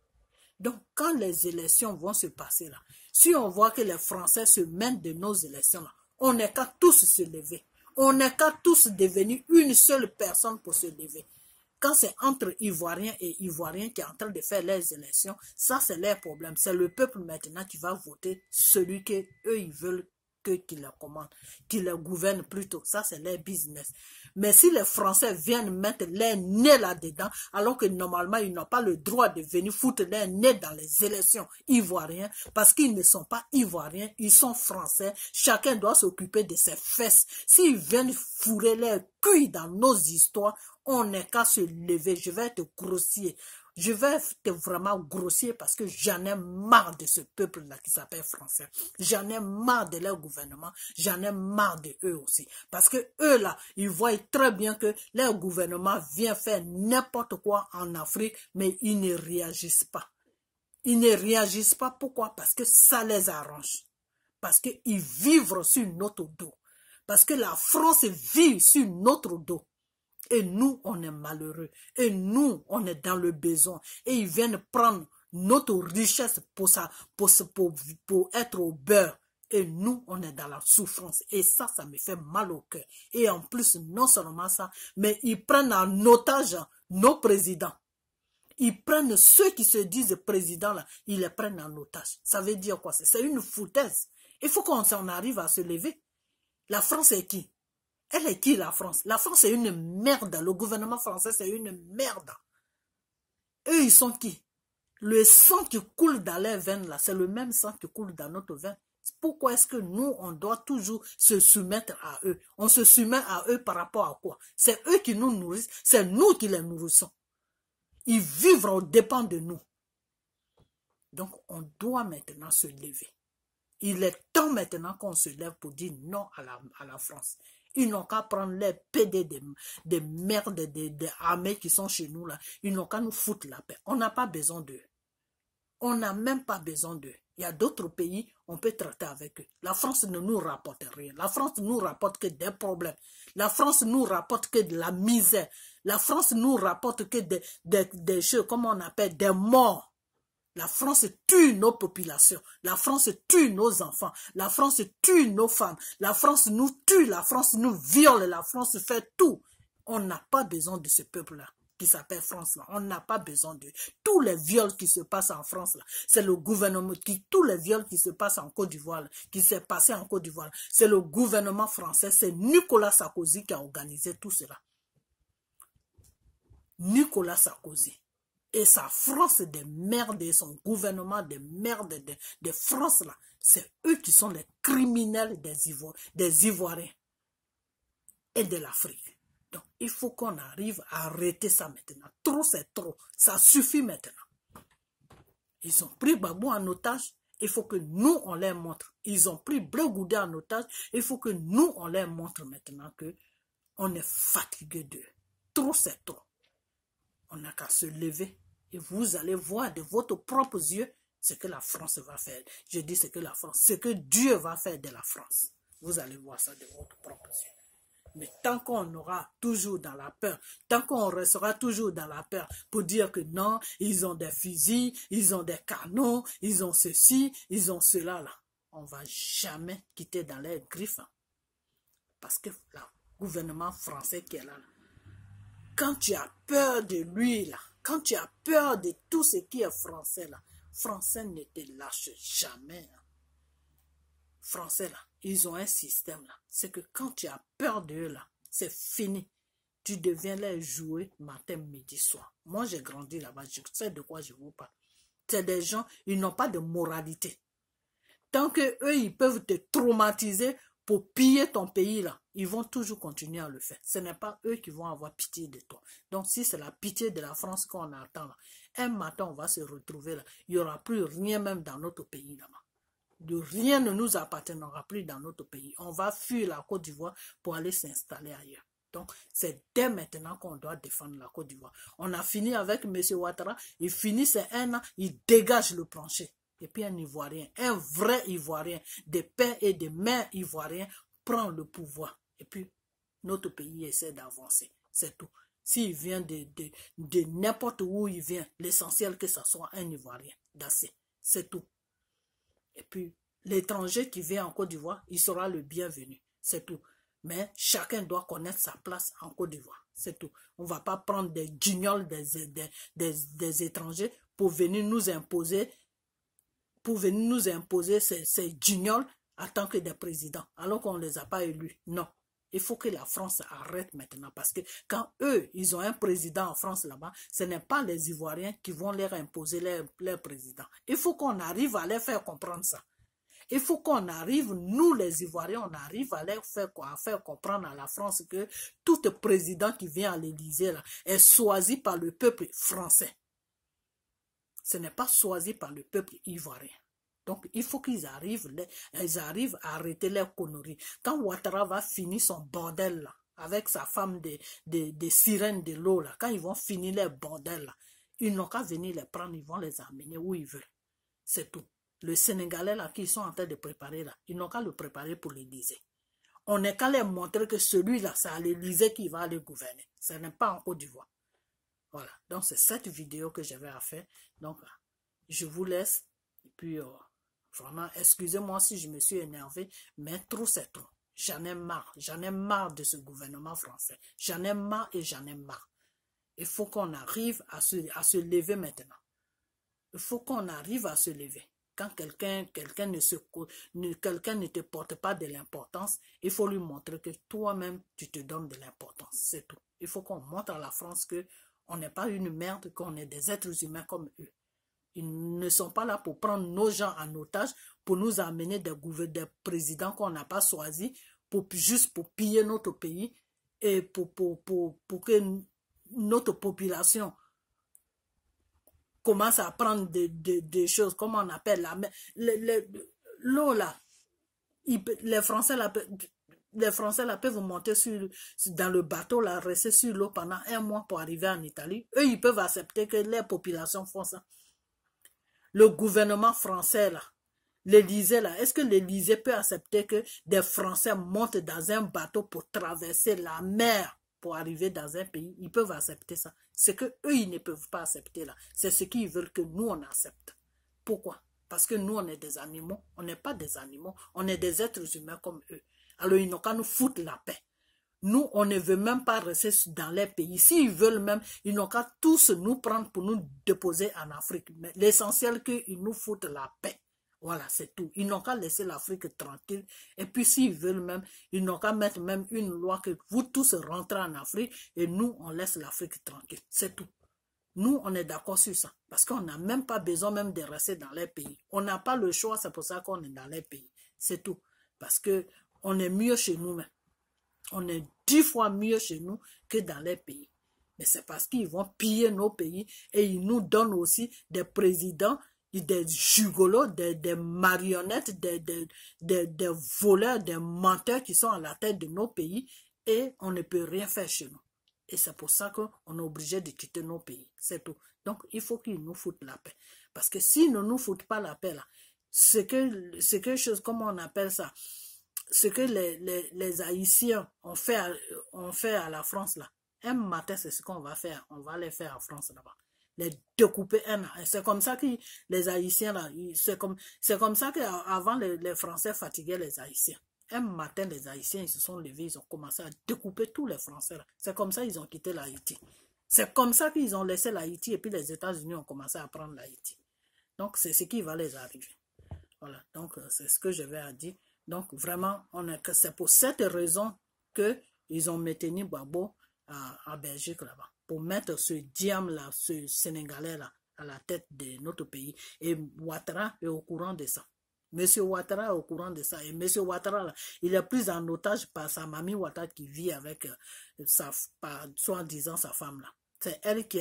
Donc, quand les élections vont se passer là, si on voit que les Français se mènent de nos élections là, on n'est qu'à tous se lever. On n'est qu'à tous devenir une seule personne pour se lever. Quand c'est entre Ivoiriens et Ivoiriens qui sont en train de faire les élections, ça c'est leur problème. C'est le peuple maintenant qui va voter celui qu'eux ils veulent qui les commande, qui les gouverne plutôt. Ça, c'est leur business. Mais si les Français viennent mettre leur nez là-dedans, alors que normalement, ils n'ont pas le droit de venir foutre leur nez dans les élections ivoiriennes, parce qu'ils ne sont pas ivoiriens, ils sont français. Chacun doit s'occuper de ses fesses. S'ils viennent fourrer leur cul dans nos histoires, on n'est qu'à se lever. Je vais être grossier. Je vais être vraiment grossier parce que j'en ai marre de ce peuple-là qui s'appelle français. J'en ai marre de leur gouvernement. J'en ai marre de eux aussi. Parce que eux là, ils voient très bien que leur gouvernement vient faire n'importe quoi en Afrique, mais ils ne réagissent pas. Ils ne réagissent pas. Pourquoi? Parce que ça les arrange. Parce qu'ils vivent sur notre dos. Parce que la France vit sur notre dos. Et nous, on est malheureux. Et nous, on est dans le besoin. Et ils viennent prendre notre richesse pour être au beurre. Et nous, on est dans la souffrance. Et ça me fait mal au cœur. Et en plus, non seulement ça, mais ils prennent en otage nos présidents. Ils prennent ceux qui se disent présidents, là, ils les prennent en otage. Ça veut dire quoi? C'est une foutaise. Il faut qu'on arrive à se lever. La France est qui? Elle est qui, la France? La France, c'est une merde. Le gouvernement français, c'est une merde. Eux, ils sont qui? Le sang qui coule dans leurs veines, là, c'est le même sang qui coule dans notre veine. Pourquoi est-ce que nous, on doit toujours se soumettre à eux? On se soumet à eux par rapport à quoi? C'est eux qui nous nourrissent, c'est nous qui les nourrissons. Ils vivent aux dépens de nous. Donc, on doit maintenant se lever. Il est temps maintenant qu'on se lève pour dire non à la France. Ils n'ont qu'à prendre les PD des merdes, des armées qui sont chez nous là. Ils n'ont qu'à nous foutre la paix. On n'a pas besoin d'eux. On n'a même pas besoin d'eux. Il y a d'autres pays, on peut traiter avec eux. La France ne nous rapporte rien. La France ne nous rapporte que des problèmes. La France ne nous rapporte que de la misère. La France ne nous rapporte que des choses, comment on appelle, des morts. La France tue nos populations. La France tue nos enfants. La France tue nos femmes. La France nous tue. La France nous viole. La France fait tout. On n'a pas besoin de ce peuple-là qui s'appelle France. Là. On n'a pas besoin de tous les viols qui se passent en France. C'est le gouvernement tous les viols qui se passent en Côte d'Ivoire, qui s'est passé en Côte d'Ivoire. C'est le gouvernement français. C'est Nicolas Sarkozy qui a organisé tout cela. Nicolas Sarkozy. Et sa France des merdes et son gouvernement des merdes de France, là, c'est eux qui sont les criminels des Ivoiriens et de l'Afrique. Donc, il faut qu'on arrive à arrêter ça maintenant. Trop, c'est trop. Ça suffit maintenant. Ils ont pris Gbagbo en otage. Il faut que nous, on les montre. Ils ont pris Blé Goudé en otage. Il faut que nous, on les montre maintenant que on est fatigué d'eux. Trop, c'est trop. On n'a qu'à se lever. Et vous allez voir de votre propres yeux ce que la France va faire. Je dis ce que Dieu va faire de la France. Vous allez voir ça de votre propres yeux. Mais tant qu'on aura toujours dans la peur, tant qu'on restera toujours dans la peur pour dire que non, ils ont des fusils, ils ont des canons, ils ont ceci, ils ont cela là. on ne va jamais quitter dans les griffes. Hein. Parce que le gouvernement français qui est là, quand tu as peur de lui, là, quand tu as peur de tout ce qui est français, là, français ne te lâche jamais. Hein. Français, là, ils ont un système, là. C'est que quand tu as peur d'eux, là, c'est fini. Tu deviens les jouer matin, midi, soir. Moi, j'ai grandi là-bas, je sais de quoi je vous parle. C'est des gens, ils n'ont pas de moralité. Tant que eux, ils peuvent te traumatiser pour piller ton pays, là, ils vont toujours continuer à le faire. Ce n'est pas eux qui vont avoir pitié de toi. Donc, si c'est la pitié de la France qu'on attend, là, un matin, on va se retrouver là. Il n'y aura plus rien même dans notre pays, là-bas. Rien ne nous appartiendra plus dans notre pays. On va fuir la Côte d'Ivoire pour aller s'installer ailleurs. Donc, c'est dès maintenant qu'on doit défendre la Côte d'Ivoire. On a fini avec M. Ouattara. Il finit ses 1 an, il dégage le plancher. Et puis un Ivoirien, un vrai Ivoirien, des pères et des mères Ivoiriens, prend le pouvoir. Et puis, notre pays essaie d'avancer. C'est tout. S'il vient de n'importe où il vient, l'essentiel que ce soit un Ivoirien. C'est tout. Et puis, l'étranger qui vient en Côte d'Ivoire, il sera le bienvenu. C'est tout. Mais chacun doit connaître sa place en Côte d'Ivoire. C'est tout. On ne va pas prendre des guignols des étrangers pour venir nous imposer ces guignols en tant que des présidents, alors qu'on ne les a pas élus. Non. Il faut que la France arrête maintenant parce que quand eux, ils ont un président en France là-bas, ce n'est pas les Ivoiriens qui vont leur imposer leur président. Il faut qu'on arrive à les faire comprendre ça. Il faut qu'on arrive, nous les Ivoiriens, on arrive à leur faire comprendre à la France que tout président qui vient à l'Élysée est choisi par le peuple français. Ce n'est pas choisi par le peuple ivoirien. Donc, il faut qu'ils arrivent à arrêter leurs conneries. Quand Ouattara va finir son bordel là, avec sa femme des sirènes de l'eau, là, quand ils vont finir leur bordel là, ils n'ont qu'à venir les prendre, ils vont les amener où ils veulent. C'est tout. Le Sénégalais là, qu'ils sont en train de préparer là, ils n'ont qu'à le préparer pour l'Élysée. On n'est qu'à leur montrer que celui-là, c'est à l'Élysée qui va aller gouverner. Ce n'est pas en Côte d'Ivoire. Voilà. Donc, c'est cette vidéo que j'avais à faire. Donc, je vous laisse. Et puis, vraiment, excusez-moi si je me suis énervé, mais trop c'est trop. J'en ai marre. J'en ai marre de ce gouvernement français. J'en ai marre et j'en ai marre. Il faut qu'on arrive à se lever maintenant. Il faut qu'on arrive à se lever. Quand quelqu'un ne te porte pas de l'importance, il faut lui montrer que toi-même, tu te donnes de l'importance. C'est tout. Il faut qu'on montre à la France que on n'est pas une merde, qu'on est des êtres humains comme eux. Ils ne sont pas là pour prendre nos gens en otage, pour nous amener des présidents qu'on n'a pas choisis, juste pour piller notre pays et pour que notre population commence à prendre des choses, comme on appelle l'eau là. Les Français là peuvent monter dans le bateau là, rester sur l'eau pendant 1 mois pour arriver en Italie. Eux, ils peuvent accepter que les populations font ça. Le gouvernement français là, l'Élysée là, est-ce que l'Élysée peut accepter que des Français montent dans un bateau pour traverser la mer pour arriver dans un pays? Ils peuvent accepter ça. Ce que eux ils ne peuvent pas accepter là, c'est ce qu'ils veulent que nous on accepte. Pourquoi? Parce que nous on est des animaux. On n'est pas des animaux, on est des êtres humains comme eux. Alors ils n'ont qu'à nous foutre la paix. Nous, on ne veut même pas rester dans les pays. S'ils veulent même, ils n'ont qu'à tous nous prendre pour nous déposer en Afrique. Mais l'essentiel, qu'ils nous foutent la paix. Voilà, c'est tout. Ils n'ont qu'à laisser l'Afrique tranquille. Et puis, s'ils veulent même, ils n'ont qu'à mettre même une loi que vous tous rentrez en Afrique et nous, on laisse l'Afrique tranquille. C'est tout. Nous, on est d'accord sur ça. Parce qu'on n'a même pas besoin même de rester dans les pays. On n'a pas le choix, c'est pour ça qu'on est dans les pays. C'est tout. Parce que on est mieux chez nous-mêmes. On est 10 fois mieux chez nous que dans les pays. Mais c'est parce qu'ils vont piller nos pays et ils nous donnent aussi des présidents, des gigolos, des marionnettes, des voleurs, des menteurs qui sont à la tête de nos pays et on ne peut rien faire chez nous. Et c'est pour ça qu'on est obligé de quitter nos pays. C'est tout. Donc, il faut qu'ils nous foutent la paix. Parce que s'ils ne nous foutent pas la paix, là, c'est quelque chose, comment on appelle ça? Ce que les Haïtiens ont fait à la France là, un matin c'est ce qu'on va faire, on va les faire en France là-bas. les découper un à un. C'est comme ça que les Haïtiens, là, c'est comme ça qu'avant les Français fatiguaient les Haïtiens. Un matin, les Haïtiens, ils se sont levés, ils ont commencé à découper tous les Français. C'est comme ça qu'ils ont quitté l'Haïti. C'est comme ça qu'ils ont laissé l'Haïti et puis les États-Unis ont commencé à prendre l'Haïti. Donc, c'est ce qui va les arriver. Voilà, donc c'est ce que je vais à dire. Donc, vraiment, c'est pour cette raison qu'ils ont maintenu Gbagbo à Belgique là-bas. Pour mettre ce diable-là, ce Sénégalais-là, à la tête de notre pays. Et Ouattara est au courant de ça. Monsieur Ouattara est au courant de ça. Et Monsieur Ouattara, là, il est pris en otage par sa mamie Ouattara qui vit avec soi-disant sa femme là. C'est elle qui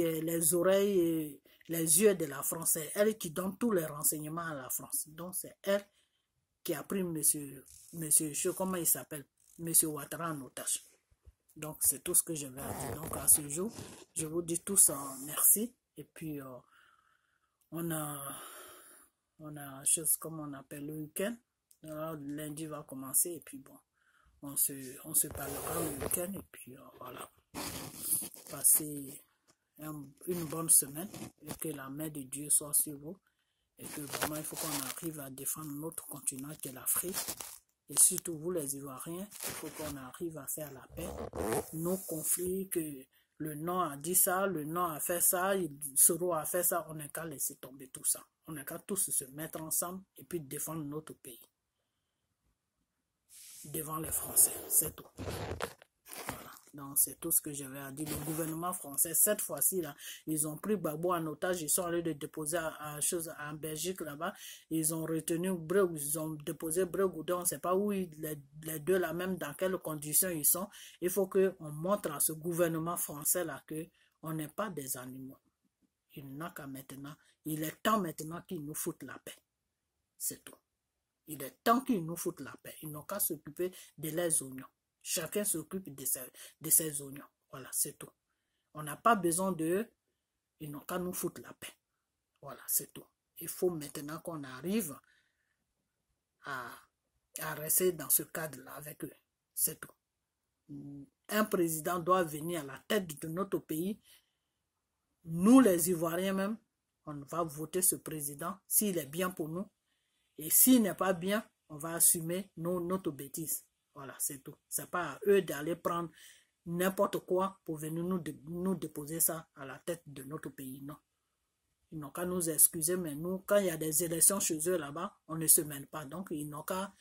est les oreilles et les yeux de la France. C'est elle qui donne tous les renseignements à la France. Donc c'est elle qui a pris monsieur, comment il s'appelle, Monsieur Ouattara en otage. Donc c'est tout ce que je vais dire. Donc à ce jour, je vous dis tous merci. Et puis on a chose comme on appelle le week-end. Alors lundi va commencer et puis bon, on se parlera le week-end et puis voilà. Passez une bonne semaine et que la main de Dieu soit sur vous et que vraiment il faut qu'on arrive à défendre notre continent qui est l'Afrique et surtout vous les Ivoiriens, il faut qu'on arrive à faire la paix. Nos conflits, que le Nord a dit ça, le Nord a fait ça, Soro a fait ça, on n'a qu'à laisser tomber tout ça. On n'a qu'à tous se mettre ensemble et puis défendre notre pays devant les Français, c'est tout. Voilà. Donc c'est tout ce que j'avais à dire. Le gouvernement français, cette fois-ci, là, ils ont pris Gbagbo en otage, ils sont allés le déposer en Belgique là-bas. Ils ont retenu ils ont déposé Bregoudon, on ne sait pas où les deux là, même dans quelles conditions ils sont. Il faut qu'on montre à ce gouvernement français là qu'on n'est pas des animaux. Il n'a qu'à maintenant, il est temps maintenant qu'ils nous foutent la paix. C'est tout. Il est temps qu'ils nous foutent la paix. Ils n'ont qu'à s'occuper de leurs oignons. Chacun s'occupe de ses oignons. Voilà, c'est tout. On n'a pas besoin d'eux. Ils n'ont qu'à nous foutre la paix. Voilà, c'est tout. Il faut maintenant qu'on arrive à rester dans ce cadre-là avec eux. C'est tout. Un président doit venir à la tête de notre pays. Nous, les Ivoiriens même, on va voter ce président s'il est bien pour nous. Et s'il n'est pas bien, on va assumer notre bêtise. Voilà, c'est tout. C'est pas à eux d'aller prendre n'importe quoi pour venir nous déposer ça à la tête de notre pays. Non. Ils n'ont qu'à nous excuser, mais nous, quand il y a des élections chez eux là-bas, on ne se mène pas. Donc, ils n'ont qu'à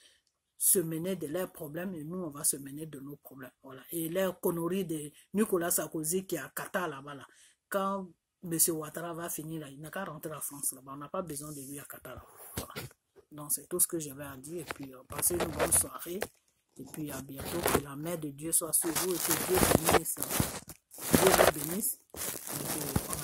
se mener de leurs problèmes et nous, on va se mener de nos problèmes. Voilà. Et les conneries de Nicolas Sarkozy qui est à Qatar là-bas, là, quand M. Ouattara va finir là, il n'a qu'à rentrer en France là-bas. On n'a pas besoin de lui à Qatar là-bas. Voilà. Donc, c'est tout ce que j'avais à dire. Et puis, passez une bonne soirée. Et puis, à bientôt. Que la main de Dieu soit sur vous et que Dieu vous bénisse. Dieu vous bénisse. Et que